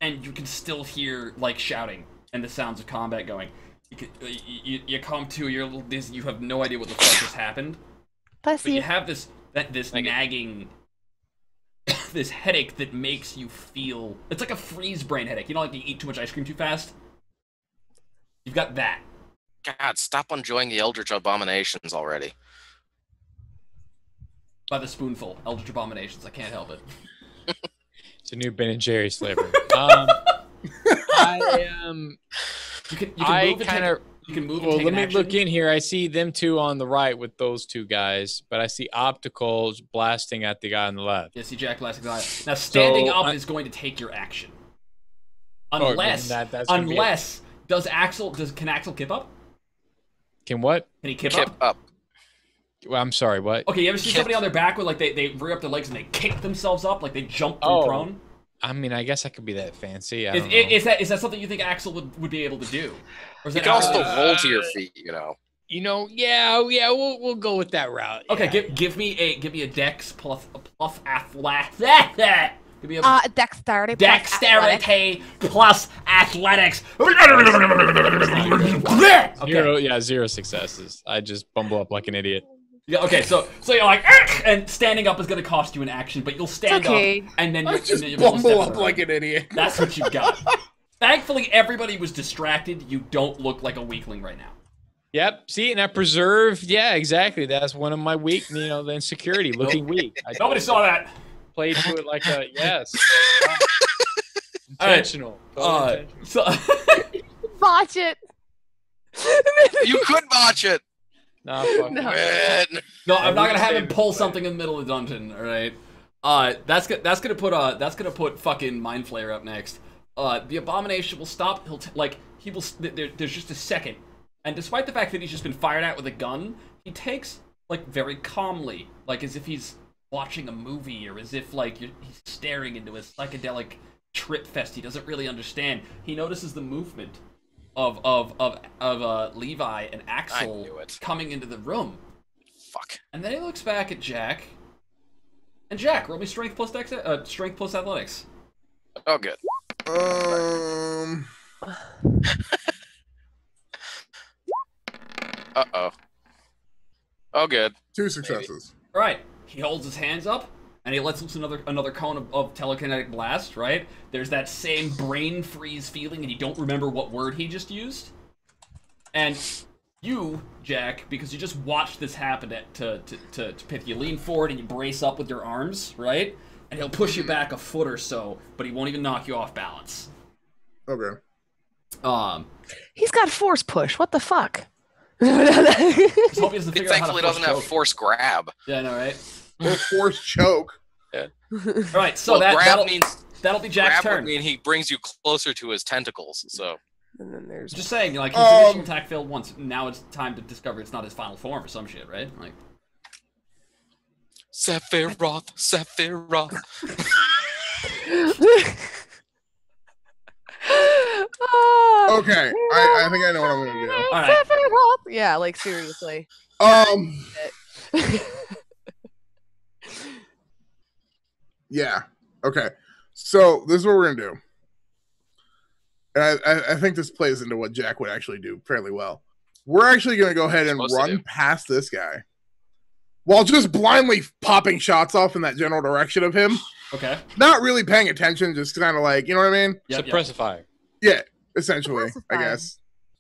And you can still hear, like, shouting and the sounds of combat going. You come to, you're a little dizzy, you have no idea what the fuck just happened. Bless But you you. have this nagging, this headache that makes you feel. It's like a freeze brain headache. You know, like you eat too much ice cream too fast. You've got that. God, stop enjoying the Eldritch Abominations already. By the spoonful, Eldritch Abominations. I can't help it. It's a new Ben & Jerry's flavor. You can I move kind of You can move. Well, and take let an me action. look in here. I see them two on the right with those two guys, but I see opticals blasting at the guy on the left. Yeah, see Jack blasting. Now standing So, up is going to take your action. Oh, Unless, that's gonna be it. can Axel kip up? Can what? Can he kip Kip up? up. Well, I'm sorry, what? Okay, you ever see Kip. somebody on their back where like they rear up their legs and they kick themselves up, like they jump through prone? I mean, I guess I could be that fancy. I Is, don't know. is that something you think Axel would be able to do? Or is You that can also not- roll to your feet, you know. Yeah, we'll go with that route. Okay, yeah. give me a dex plus athletics. Give me a Dexterity. dexterity plus athletics. Okay. Zero successes. I just bumble up like an idiot. Yeah, okay, so you're like, "Argh!" And standing up is gonna cost you an action, but you'll stand okay. up and then I you'll just be able to bumble step up around. like an idiot. That's what you got. Thankfully, everybody was distracted. You don't look like a weakling right now. Yep. See, and I preserved. Yeah, exactly. That's one of my weak. The insecurity, looking weak. I Nobody saw that. played to it like a yes. All right. Intentional. Totally intentional. So Botch it. You could botch it. Nah, fuck. No. Man. no, I'm not wouldn't gonna have say him it pull was something in the middle of the dungeon. All right. That's gonna put fucking Mind Flayer up next. The abomination will stop. There's just a second, and despite the fact that he's just been fired at with a gun, he takes like very calmly, like as if he's watching a movie or as if like he's staring into a psychedelic trip fest. He doesn't really understand. He notices the movement of Levi and Axel knew it. coming into the room, Fuck. and then he looks back at Jack. And Jack, roll me strength plus athletics. Oh, good. Uh-oh. Oh, good. 2 successes. All right, he holds his hands up and he lets loose another cone of telekinetic blast. Right, there's that same brain freeze feeling, and you don't remember what word he just used. And you, Jack, because you just watched this happen to Pith, you lean forward and you brace up with your arms, right? And he'll push you back a foot or so, but he won't even knock you off balance. Okay. He's got force push. What the fuck? Just hope he doesn't It figure out how to thankfully doesn't force have choke. force grab. Yeah, I know, right? Or force choke. All right, so Well, grab that'll be Jack's grab would turn. mean he brings you closer to his tentacles. So And then there's Just saying, like, his initial attack failed once. Now it's time to discover it's not his final form or some shit, right? Like, Sephiroth. Oh, Okay, I think I know what I'm gonna do. all right. Yeah, like seriously. Yeah. Okay. So this is what we're gonna do, and I think this plays into what Jack would actually do fairly well. We're actually gonna go ahead and Supposed to run do. past this guy, while just blindly popping shots off in that general direction of him. Okay. Not really paying attention, just kind of like, you know what I mean? Yep, Suppressify. Yeah, essentially, I guess.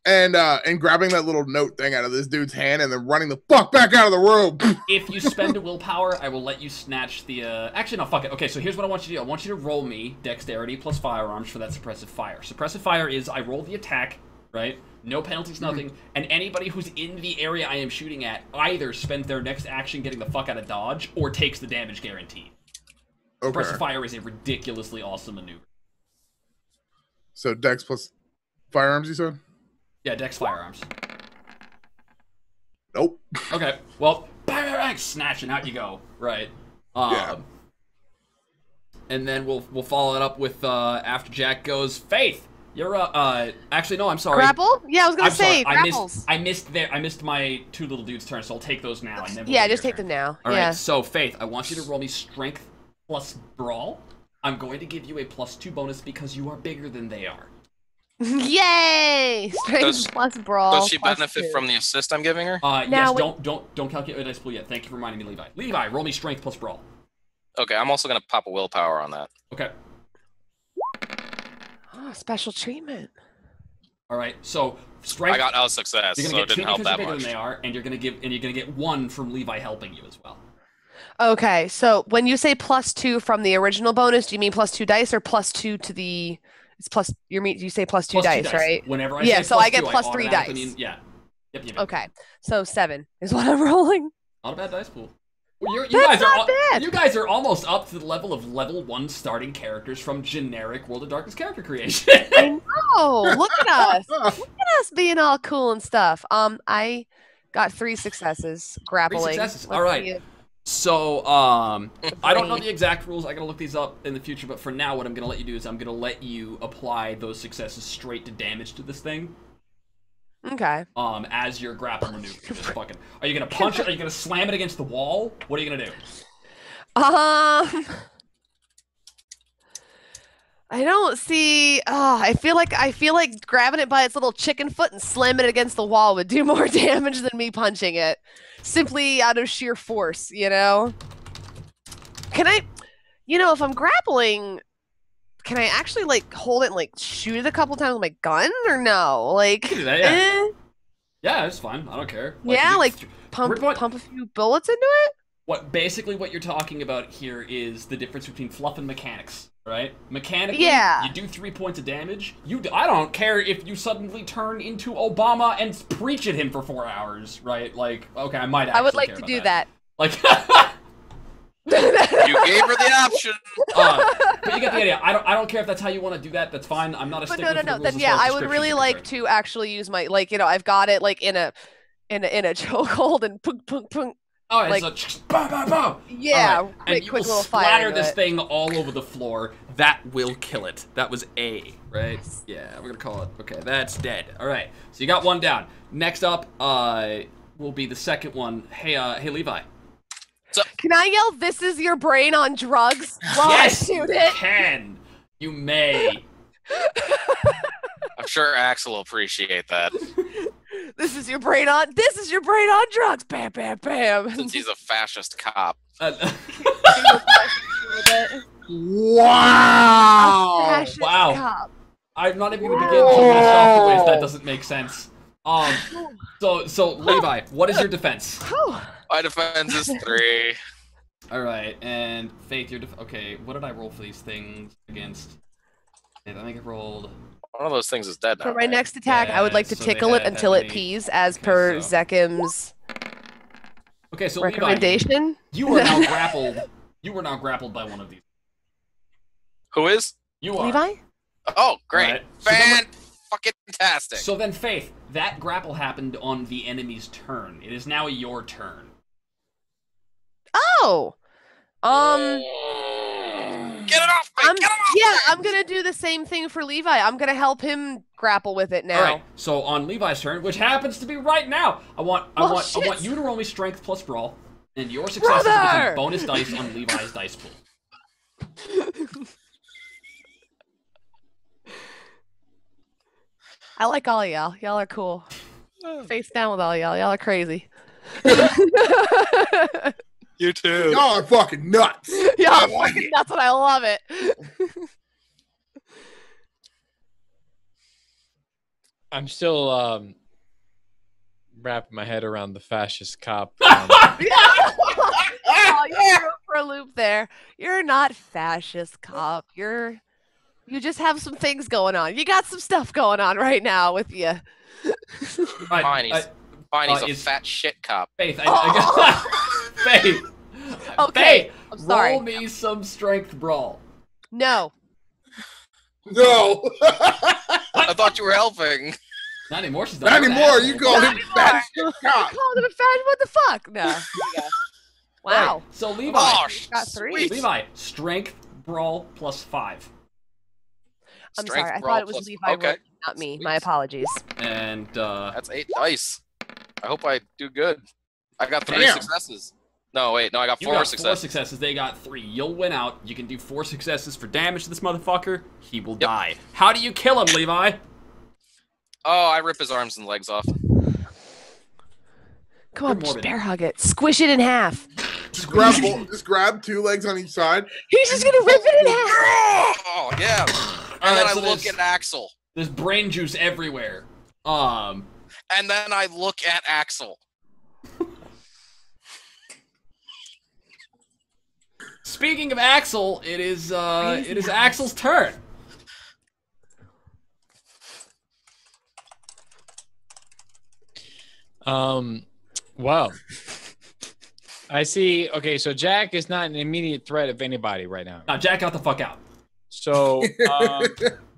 And grabbing that little note thing out of this dude's hand and then running the fuck back out of the room. If you spend a willpower, I will let you snatch the, Actually, no, fuck it. Okay, so here's what I want you to do. I want you to roll me dexterity plus firearms for that suppressive fire. Suppressive fire is I roll the attack, right? No penalties, nothing. And anybody who's in the area I am shooting at either spends their next action getting the fuck out of dodge or takes the damage guaranteed. Okay. Suppressive fire is a ridiculously awesome maneuver. So Dex plus firearms, you said? Yeah, dex firearms. Nope. Okay, well, bang, bang, bang, snatch, and out you go. Right. Yeah. And then we'll follow it up with after Jack goes, Faith, you're actually no, I'm sorry. Grapple? Yeah, I was gonna I'm sorry, say grapples. I missed my two little dudes' turn, so I'll take those now. And then we'll Yeah, do just your take turn. them now. All right, Yeah. so Faith, I want you to roll me strength plus brawl. I'm going to give you a +2 bonus because you are bigger than they are. Yay! Strength Does- plus brawl. Does she plus benefit 2. from the assist I'm giving her? Now Yes, we- don't calculate dice pool yet. Thank you for reminding me, Levi. Levi, roll me strength plus brawl. Okay, I'm also gonna pop a willpower on that. Okay. Oh, special treatment. All right. So strength. I got a success, You're so gonna it get 2 didn't help because you're that bigger much. than they are, and you're gonna get 1 from Levi helping you as well. Okay, so when you say +2 from the original bonus, do you mean +2 dice or +2 to the It's plus. You say plus two Plus dice, right? Whenever I Yeah, say so plus I get two, plus 3 automatically dice. mean- yeah. Yep. Okay, so 7 is what I'm rolling. Not a bad dice pool. Well, you That's guys are not bad. You guys are almost up to the level of level 1 starting characters from generic World of Darkness character creation. I know. Look at us. Look at us being all cool and stuff. I got 3 successes grappling. 3 successes. Let's All right. see if- So, I don't know the exact rules. I gotta look these up in the future. But for now, what I'm gonna let you do is I'm gonna let you apply those successes straight to damage to this thing. Okay. As your grapple maneuver. Just fucking. Are you gonna punch it? Are you gonna slam it against the wall? What are you gonna do? I don't see. I feel like grabbing it by its little chicken foot and slamming it against the wall would do more damage than me punching it, simply out of sheer force. You know? Can I? You know, if I'm grappling, can I actually like hold it and like shoot it a couple times with my gun or no? Like, You can do that, yeah. Yeah, it's fine. I don't care. Yeah, you- like pump a few bullets into it. Basically what you're talking about here is the difference between fluff and mechanics, right? Mechanically, Yeah. you do 3 points of damage. I don't care if you suddenly turn into Obama and preach at him for 4 hours, right? Like, okay, I might actually I would like care to about do that. Like, You gave her the option. but you get the idea. I don't care if that's how you want to do that. That's fine. I'm not a But stickler no. for the rules Then as yeah, far as I would really descriptions are like concerned. to actually use my I've got it like in a chokehold and punk punk punk. All right, like- so bow, bow, bow. Yeah, All right. And you quick will little fire splatter into this it. thing all over the floor. That will kill it. That was A, right? Yeah, we're gonna call it. Okay, that's dead. All right, so you got 1 down. Next up, will be the second one. Hey, Levi. Can I yell, "This is your brain on drugs" while Yes, I shoot you it? can. You may. I'm sure Axel will appreciate that This is your brain on drugs. Bam, bam, bam. since he's a fascist cop. Wow. Fascist Wow. cop. I'm not even gonna begin to list off the ways that doesn't make sense. So Levi, what is your defense? Whew. My defense is 3. All right, and Faith, okay. What did I roll for these things against? I think I rolled. One of those things is dead now. For my right? next attack, I would like to so they tickle it had until it that pees, as Okay, per so- Zekim's Okay, so Levi, recommendation. you are now grappled. You are now grappled by one of these. Who is? You are. Levi? Oh, great. Alright, so then Fan-fucking-tastic. So then, Faith, that grapple happened on the enemy's turn. It is now your turn. Oh. Get it off me! Get it off Yeah, me! I'm gonna do the same thing for Levi. I'm gonna help him grapple with it now. All right. So on Levi's turn, which happens to be right now, I want shit. you to roll me strength plus brawl, and your successes Brother! become bonus dice on Levi's dice pool. I like all y'all. Y'all are cool. Face down with all y'all. Y'all are crazy. You too. Y'all are fucking nuts. Y'all are fucking nuts, and I love it. I'm still wrapping my head around the fascist cop. Oh, you threw for a loop there. You're not fascist, cop. You just have some things going on. You got some stuff going on right now with you. Right, Fine, he's a is- fat shit cop. Faith, Faith. Okay, Faith, I'm sorry. roll me some strength brawl. No. No. I thought you were helping. Not anymore. She's Not an anymore. asshole. You called him fat shit cop. Called him a fascist. What the fuck? No. There you go. Wow. Alright, so Levi, Oh, Got 3. sweet. Levi, strength brawl plus 5, I'm Strength sorry. I brawl thought it was plus- Levi, okay. not me. Sweet. My apologies. and That's 8 dice. I hope I do good. I got 3 Damn. successes. No, wait. No, I got you 4 got successes. 4 successes. They got 3. You'll win out. You can do 4 successes for damage to this motherfucker. He will die. How do you kill him, Levi? Oh, I rip his arms and legs off. Come on, You're just morbid. bear hug it. Squish it in half. Just grab 2 legs on each side. He's just gonna rip it in half. Oh, yeah. And Alright, then I so look there's- at Axel. There's brain juice everywhere. And then I look at Axel. Speaking of Axel, it is Axel's turn. Well, I see. Okay, so Jack is not an immediate threat of anybody right now. Now, Jack got the fuck out. So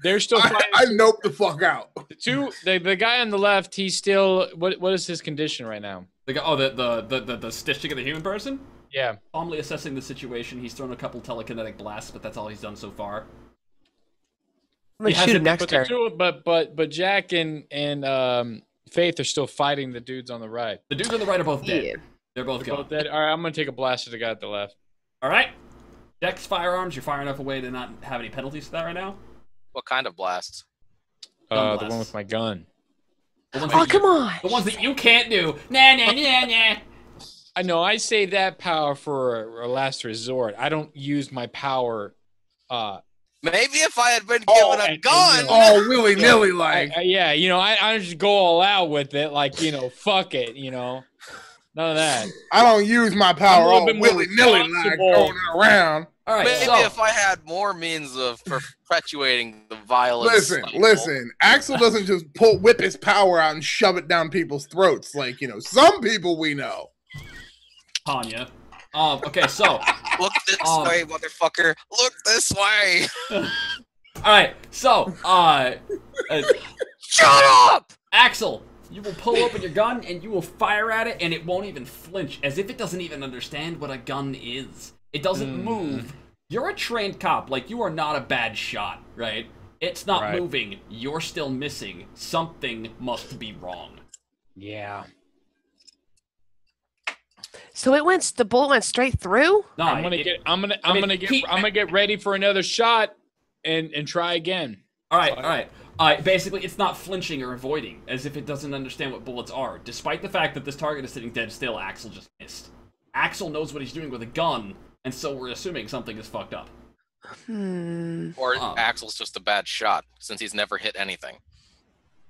they're still fighting. I nope the fuck out. The guy on the left, he's still. What is his condition right now? The guy, the stitching of the human person? Yeah. Calmly assessing the situation. He's thrown a couple telekinetic blasts, but that's all he's done so far. I'm gonna shoot him next turn. But Jack and Faith are still fighting the dudes on the right. The dudes on the right are both dead. Yeah. They're both gone. Both dead. All right, I'm gonna take a blast at the guy at the left. All right. Dex firearms. You're firing up a way to not have any penalties for that right now. What kind of blast? The one with my gun. Oh, come on! The ones that you can't do. Nah, nah, nah, nah. I know. I save that power for a last resort. I don't use my power. Maybe if I had been given a gun. Oh, willy nilly, like. Yeah, I just go all out with it, like fuck it, none of that. I don't use my power all willy nilly, like going around. All right, Maybe if I had more means of perpetuating the violence. Listen. Axel doesn't just whip his power out and shove it down people's throats, like some people we know. Tanya. Okay, so look this way, motherfucker. Look this way. All right, so shut up, Axel. You will pull open your gun and you will fire at it, and it won't even flinch, as if it doesn't even understand what a gun is. It doesn't move. You're a trained cop. Like, you are not a bad shot, right? It's not moving. You're still missing. Something must be wrong. Yeah. So the bullet went straight through? No, I'm gonna get ready for another shot and try again. All right. Basically, it's not flinching or avoiding, as if it doesn't understand what bullets are. Despite the fact that this target is sitting dead still, Axel just missed. Axel knows what he's doing with a gun, and so we're assuming something is fucked up. Or Axel's just a bad shot, since he's never hit anything.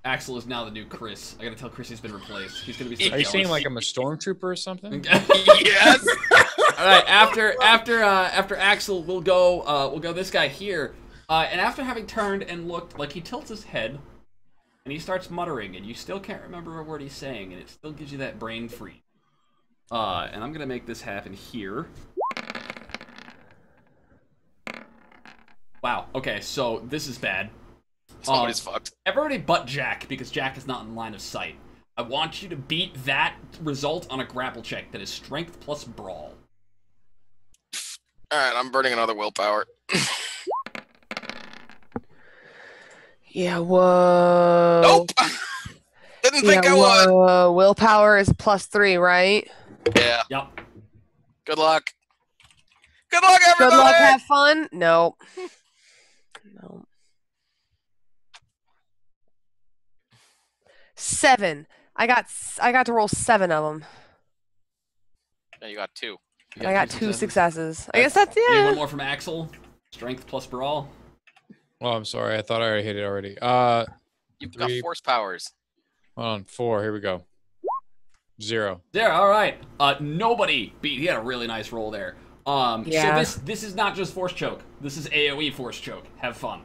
Axel is now the new Chris. I gotta tell Chris he's been replaced. He's gonna be so Are you saying like I'm a stormtrooper or something? Yes! Alright, after Axel, we'll go this guy here. And after having turned and looked, like, he tilts his head, and he starts muttering, and you still can't remember a word he's saying, and it still gives you that brain freeze. And I'm gonna make this happen here. Wow, okay, so this is bad. Somebody's fucked. Everybody but Jack, because Jack is not in line of sight. I want you to beat that result on a grapple check that is strength plus brawl. Alright, I'm burning another willpower. Yeah, whoa. Nope! Didn't think I would. Willpower is +3, right? Yeah. Yep. Good luck. Good luck, everybody! Good luck, have fun? No. No. 7. I got to roll 7 of them. Yeah, you got 2. I got 2 successes. I guess that's One more from Axel. Strength plus brawl. Oh, I'm sorry. I thought I already hit it already. You've got force powers. Hold on. 4. Here we go. 0. There, all right. Nobody beat. He had a really nice roll there. Yeah. So this is not just force choke. This is AoE force choke. Have fun.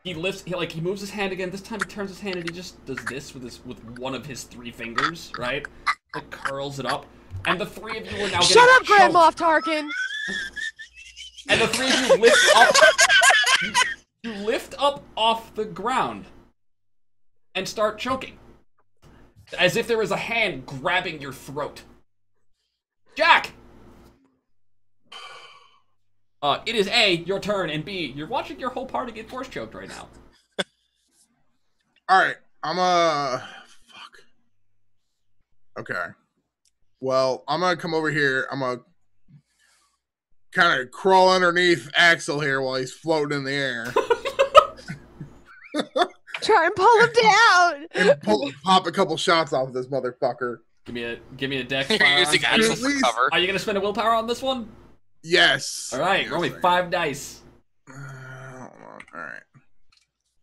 He lifts. He moves his hand again. This time he turns his hand and he just does this with one of his 3 fingers, right? Like curls it up, and the 3 of you are now getting Shut up, choked. Grand Moff Tarkin! And the 3 of you lift up. You lift up off the ground and start choking, as if there was a hand grabbing your throat. Jack! It is A, your turn, and B, you're watching your whole party get force choked right now. Alright, fuck. Okay. Well, I'm gonna come over here. I'm gonna kind of crawl underneath Axel here while he's floating in the air. Try and pull him down! And pop a couple shots off of this motherfucker. Give me a dex. You're using Axel for cover. Are you gonna spend a willpower on this one? Yes. All right, roll me 5 dice. Hold on. All right.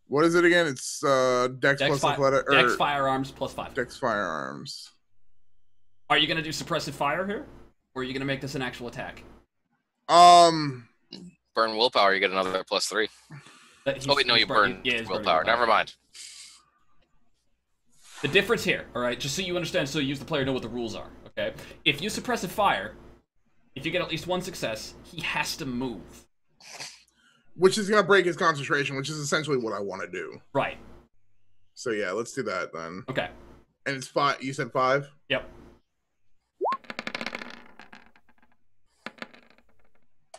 What is it again? It's Dex plus athletic. Dex firearms plus 5. Dex firearms. Are you gonna do suppressive fire here, or are you gonna make this an actual attack? Burn willpower, you get another +3. Oh wait, no, you burn willpower. Never mind. The difference here, all right, just so you understand, so you as the player know what the rules are, okay? If you suppress a fire, if you get at least one success, he has to move. Which is going to break his concentration, which is essentially what I want to do. Right. So yeah, let's do that then. Okay. And it's 5. You said 5? Yep.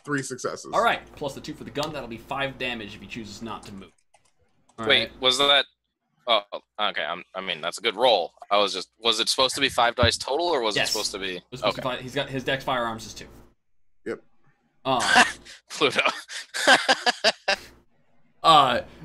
3 successes. All right, plus the 2 for the gun, that'll be 5 damage if he chooses not to move. All Wait, right. was that? Oh, okay. I mean, that's a good roll. Was it supposed to be 5 dice total, or was it supposed to be? It was supposed to be, he's got his dex firearms is 2. Yep. Pluto.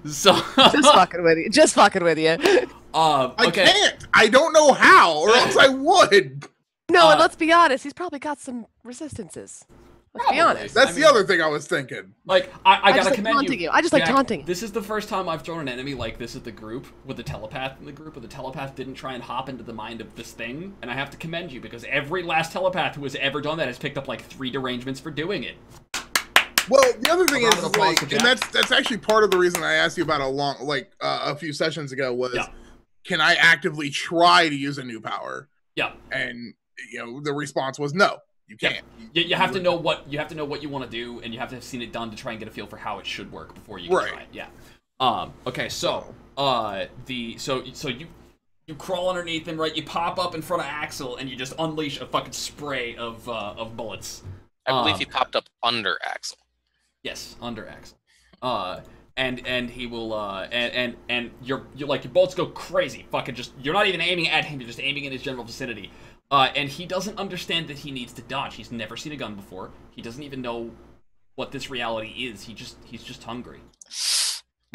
So Just fucking with you. Just fucking with you. okay. I can't. I don't know how, or else I would. No, and let's be honest. He's probably got some resistances. Let's be honest. That's the other thing I was thinking. Like, I gotta just like commend taunting you. I just like Jack, taunting. This is the first time I've thrown an enemy like this at the group, with a telepath in the group, where the telepath didn't try and hop into the mind of this thing, and I have to commend you, because every last telepath who has ever done that has picked up like 3 derangements for doing it. Well, the other thing A round is of applause like, for and Jack. that's actually part of the reason I asked you about a few sessions ago was, can I actively try to use a new power? Yeah. And the response was no, you can't. You have to know what you want to do, and you have to have seen it done to try and get a feel for how it should work before you can try it. Yeah. Okay. So you crawl underneath him, right? You pop up in front of Axel, and you just unleash a fucking spray of bullets. I believe he popped up under Axel. Yes, under Axel. And he will and your bullets go crazy. Fucking just, you're not even aiming at him, you're just aiming in his general vicinity. And he doesn't understand that he needs to dodge. He's never seen a gun before. He doesn't even know what this reality is. He's just hungry.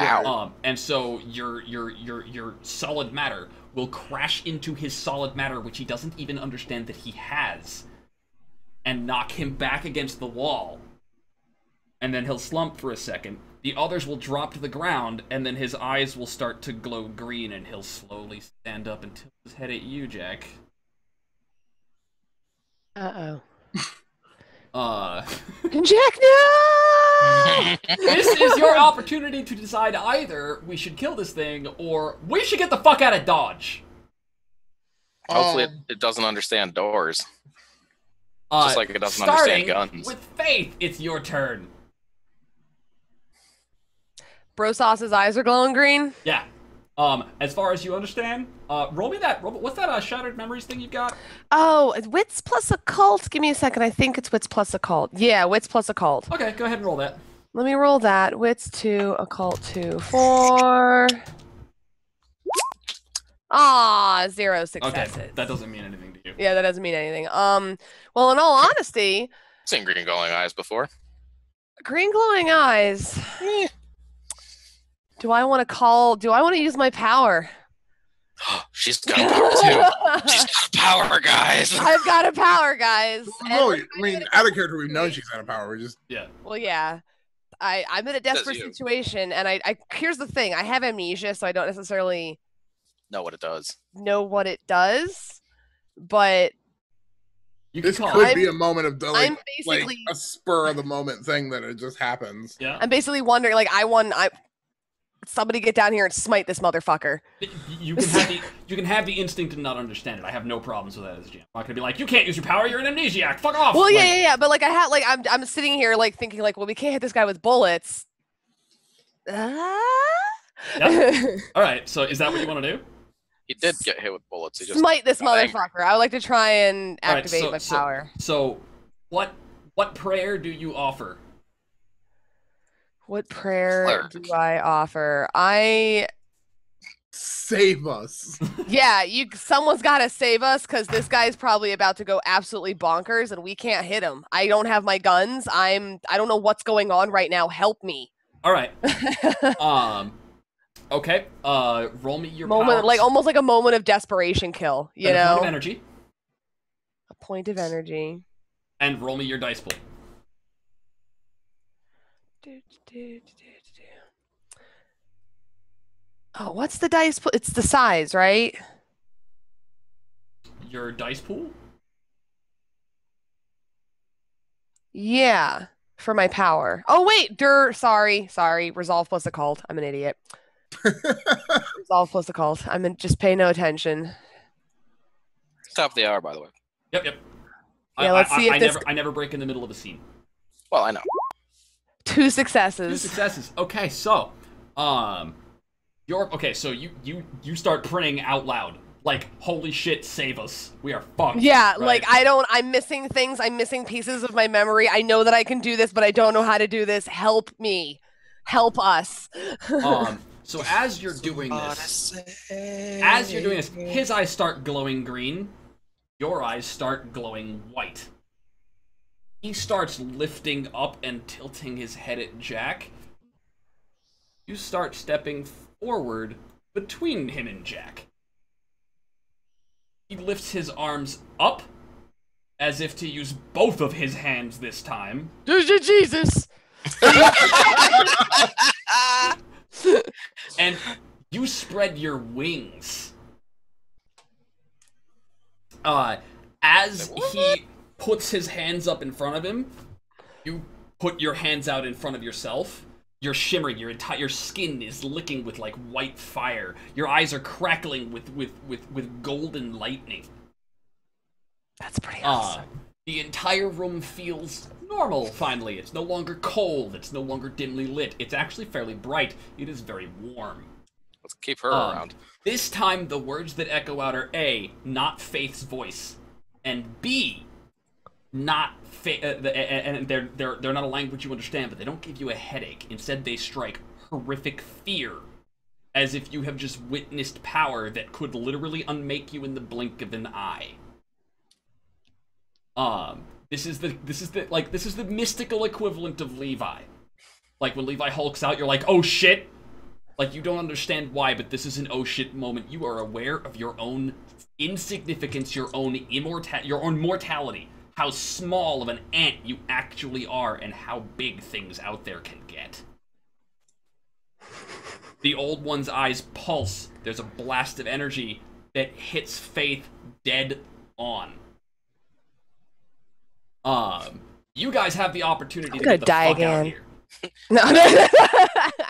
Ow. And so your solid matter will crash into his solid matter, which he doesn't even understand that he has, and knock him back against the wall. And then he'll slump for a second. The others will drop to the ground, and then his eyes will start to glow green, and he'll slowly stand up and tilt his head at you, Jack. Uh-oh. Jack, no! This is your opportunity to decide either we should kill this thing, or we should get the fuck out of Dodge. Hopefully it doesn't understand doors. Just like it doesn't understand guns. With Faith, it's your turn. Brosauce's eyes are glowing green? Yeah. As far as you understand, roll me that. What's that Shattered Memories thing you've got? Oh, wits plus occult. Give me a second. I think it's wits plus occult. Yeah, wits plus occult. Okay, go ahead and roll that. Let me roll that. Wits 2, occult 2, 4. Ah, 0 successes. Okay, that doesn't mean anything to you. Yeah, that doesn't mean anything. Well, in all honesty, Seen green glowing eyes before. green glowing eyes. Do I want to use my power? She's got power too. She's got power, guys. I've got a power, guys. No, I mean, out of character, we've known she's out of power. We're just Well, yeah. I'm in a desperate situation, and I here's the thing. I have amnesia, so I don't necessarily know what it does. But this could be a moment of like a spur of the moment thing that it just happens. Yeah. I'm basically wondering, somebody get down here and smite this motherfucker. You can have the instinct to not understand it. I have no problems with that as a GM. I'm not gonna be like, you can't use your power. You're an amnesiac. Fuck off. Well, yeah. But I'm sitting here thinking well, we can't hit this guy with bullets. Yep. All right. So is that what you want to do? He did get hit with bullets. He just smite this motherfucker. I would like to try and activate my power. So, what prayer do you offer? What prayer Cleric. do I offer? Save us. Yeah, someone's got to save us, because this guy's probably about to go absolutely bonkers, and we can't hit him. I don't have my guns. I don't know what's going on right now. Help me. All right. Okay. Roll me your moment, powers. almost like a moment of desperation kill. You And know. a point of energy. A point of energy. And roll me your dice pool. Oh, what's the dice pool? It's the size, right? Your dice pool? Yeah, for my power. Oh wait, sorry. Resolve plus occult. I'm an idiot. Resolve plus the cult. I mean, just pay no attention. Top of the hour, by the way. Yep. Yeah, let's see if this. I never break in the middle of a scene. Well, I know. 2 successes. 2 successes. Okay, so, so you start praying out loud. Like, holy shit, save us. We are fucked. Yeah, right? like I'm missing things. I'm missing pieces of my memory. I know that I can do this, but I don't know how to do this. Help me. Help us. So as you're doing this, his eyes start glowing green. Your eyes start glowing white. He starts lifting up and tilting his head at Jack. You start stepping forward between him and Jack. He lifts his arms up, as if to use both of his hands this time. Jesus! And you spread your wings. As he puts his hands up in front of him, you put your hands out in front of yourself. You're shimmering. Your entire skin is licking with like white fire. Your eyes are crackling with golden lightning. That's pretty awesome. The entire room feels normal, finally. It's no longer cold. It's no longer dimly lit. It's actually fairly bright. It is very warm. Let's keep her around. This time, the words that echo out are A, not Faith's voice, and B, not and they're not a language you understand, but they don't give you a headache. Instead, they strike horrific fear, as if you have just witnessed power that could literally unmake you in the blink of an eye. This is the mystical equivalent of Levi. Like when Levi hulks out, you're like, oh shit! Like you don't understand why, but this is an oh shit moment. You are aware of your own insignificance, your own mortality. How small of an ant you actually are, and how big things out there can get. The old one's eyes pulse. There's a blast of energy that hits Faith dead on. You guys have the opportunity to get the fuck out of here. No.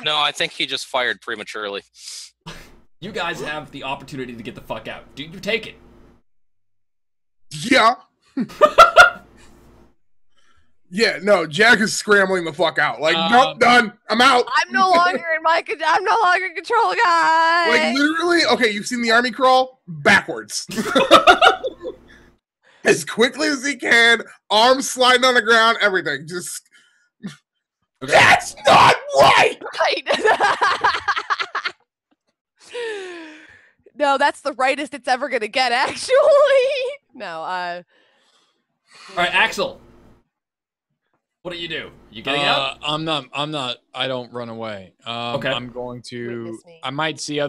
No, I think he just fired prematurely. You guys have the opportunity to get the fuck out. Do you take it? Yeah. Yeah, no, Jack is scrambling the fuck out. Like, nope, done. I'm out. I'm no longer in control, guys. Like, literally, okay, you've seen the army crawl? Backwards. As quickly as he can, arms sliding on the ground, everything. Just, okay. That's not right! No, that's the rightest it's ever gonna get, actually. No, Alright, Axel. What do? You getting out? I'm not. I don't run away. Okay. I'm going to. I might see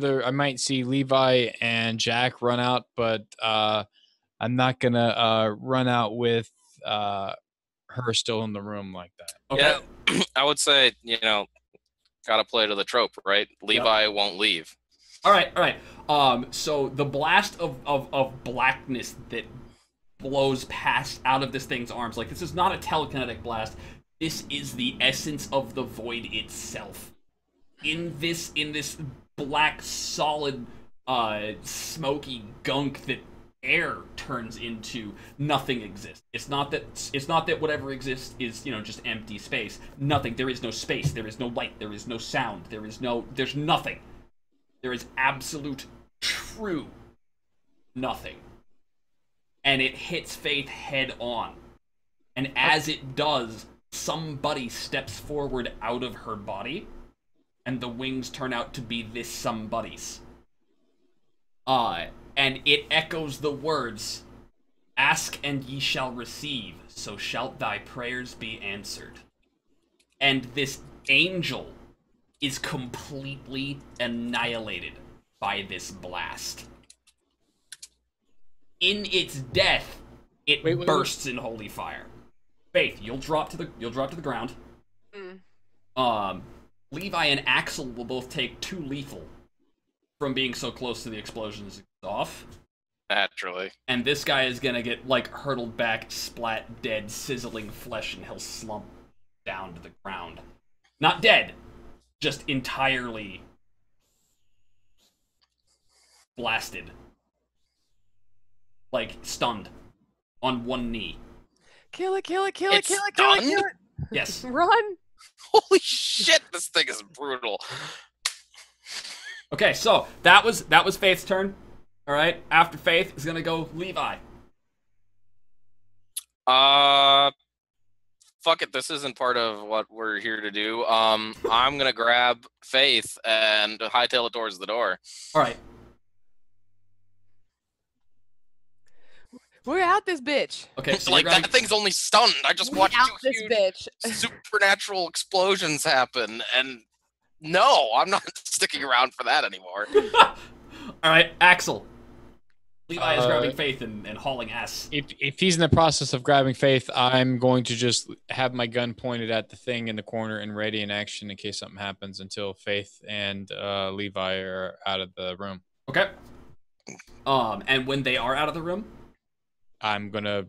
Levi and Jack run out, but I'm not gonna run out with her still in the room like that. Okay. Yeah, I would say gotta play to the trope, right? Levi won't leave. All right. So the blast of blackness that blows past out of this thing's arms, like this is not a telekinetic blast. This is the essence of the void itself. In this black, solid, smoky gunk that air turns into, nothing exists. It's not that whatever exists is just empty space. Nothing. There is no space. There is no light. There is no sound. There's nothing. There is absolute, true nothing. And it hits Faith head on. And as it does, somebody steps forward out of her body, and the wings turn out to be this somebody's. And it echoes the words, "Ask and ye shall receive, so shalt thy prayers be answered." And this angel is completely annihilated by this blast. In its death, it bursts in holy fire. Faith, you'll drop to the ground. Levi and Axel will both take 2 lethal from being so close to the explosions off. Naturally. And this guy is gonna get hurtled back, splat dead, sizzling flesh, and he'll slump down to the ground. Not dead, just entirely blasted. Like, stunned. On one knee. Kill it, kill it, kill it, It's kill it, kill it, kill stunned? it. Yes. Run. Holy shit, this thing is brutal. Okay, so that was Faith's turn. All right. After Faith is gonna go Levi. Fuck it. This isn't part of what we're here to do. I'm gonna grab Faith and hightail it towards the door. All right. We're out this bitch. Okay. So Like, that thing's only stunned. I just watched Out two this huge bitch. supernatural explosions happen, and no, I'm not sticking around for that anymore. All right, Axel. Levi is grabbing Faith and hauling ass. If he's in the process of grabbing Faith, I'm going to just have my gun pointed at the thing in the corner and ready in action in case something happens until Faith and Levi are out of the room. Okay. And when they are out of the room, I'm gonna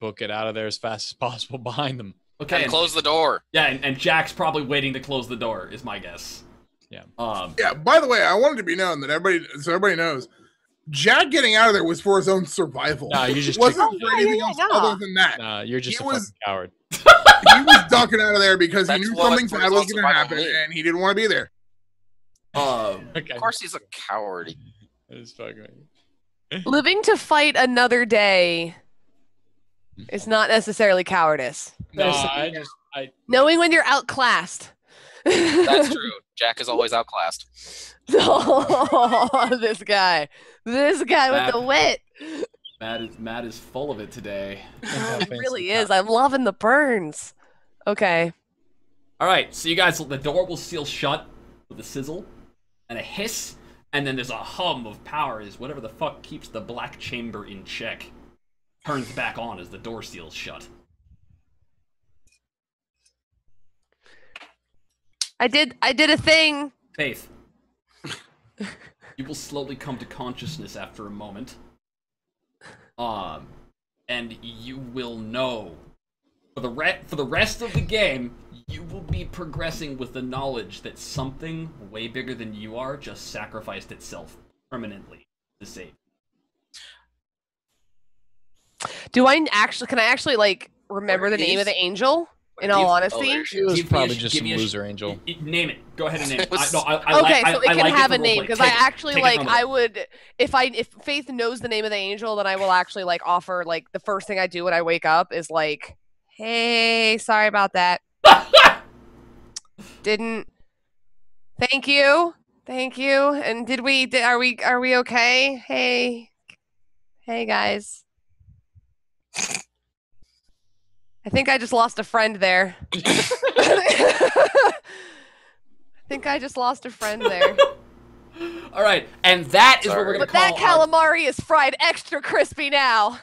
book it out of there as fast as possible behind them. okay, And close the door. yeah, and Jack's probably waiting to close the door, is my guess. Yeah. Yeah, by the way, I wanted to be known that everybody knows, Jack getting out of there was for his own survival. Nah, you just wasn't for anything else other than that. Nah, you're just He a was- fucking coward. He was ducking out of there because he That's knew what something for bad his was own going to happen, survival. and he didn't want to be there. Okay. Of course, he's a coward. It's fucking. Living to fight another day is not necessarily cowardice. No, There's- I Knowing when you're outclassed. That's true. Jack is always outclassed. Oh, this guy with the wit. Matt is full of it today. It really is. I'm loving the burns. Okay. All right, so you guys, the door will seal shut with a sizzle and a hiss, and then there's a hum of power as whatever the fuck keeps the black chamber in check turns back on as the door seals shut. I did a thing. Faith, you will slowly come to consciousness after a moment. And you will know for the rest of the game, you will be progressing with the knowledge that something way bigger than you are just sacrificed itself permanently to save. Can I actually like remember the name of the angel? In all honesty, It was Give me probably a- just give some me a- loser angel. Name it. Go ahead and name it. It was- okay, so it can like have for a name roleplay. because I Take it. actually Take it like from I it. would if Faith knows the name of the angel, then I will actually like offer like the first thing I do when I wake up is like, hey, sorry about that. Didn't. Thank you. And are we okay? Hey guys. I think I just lost a friend there. All right, and that is what we're gonna But that call. calamari is fried extra crispy now.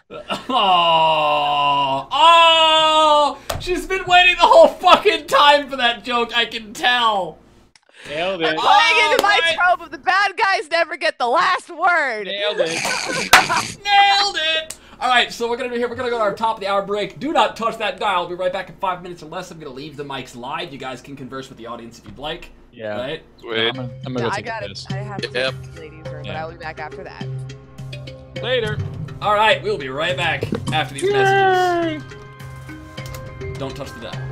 Oh, she's been waiting the whole fucking time for that joke. I can tell. Nailed it. Playing into my right. trope of the bad guys never get the last word. Nailed it. Nailed it! Alright, so we're gonna do here, we're gonna go to our top of the hour break. Do not touch that dial. I'll be right back in 5 minutes or less. I'm gonna leave the mics live. You guys can converse with the audience if you'd like. Yeah. Right? Sweet. I'm gonna go I take got a it. piss. I have to Yep. ladies room, but Yeah. I'll be back after that. Later. Alright, we'll be right back after these messages. Don't touch the dial.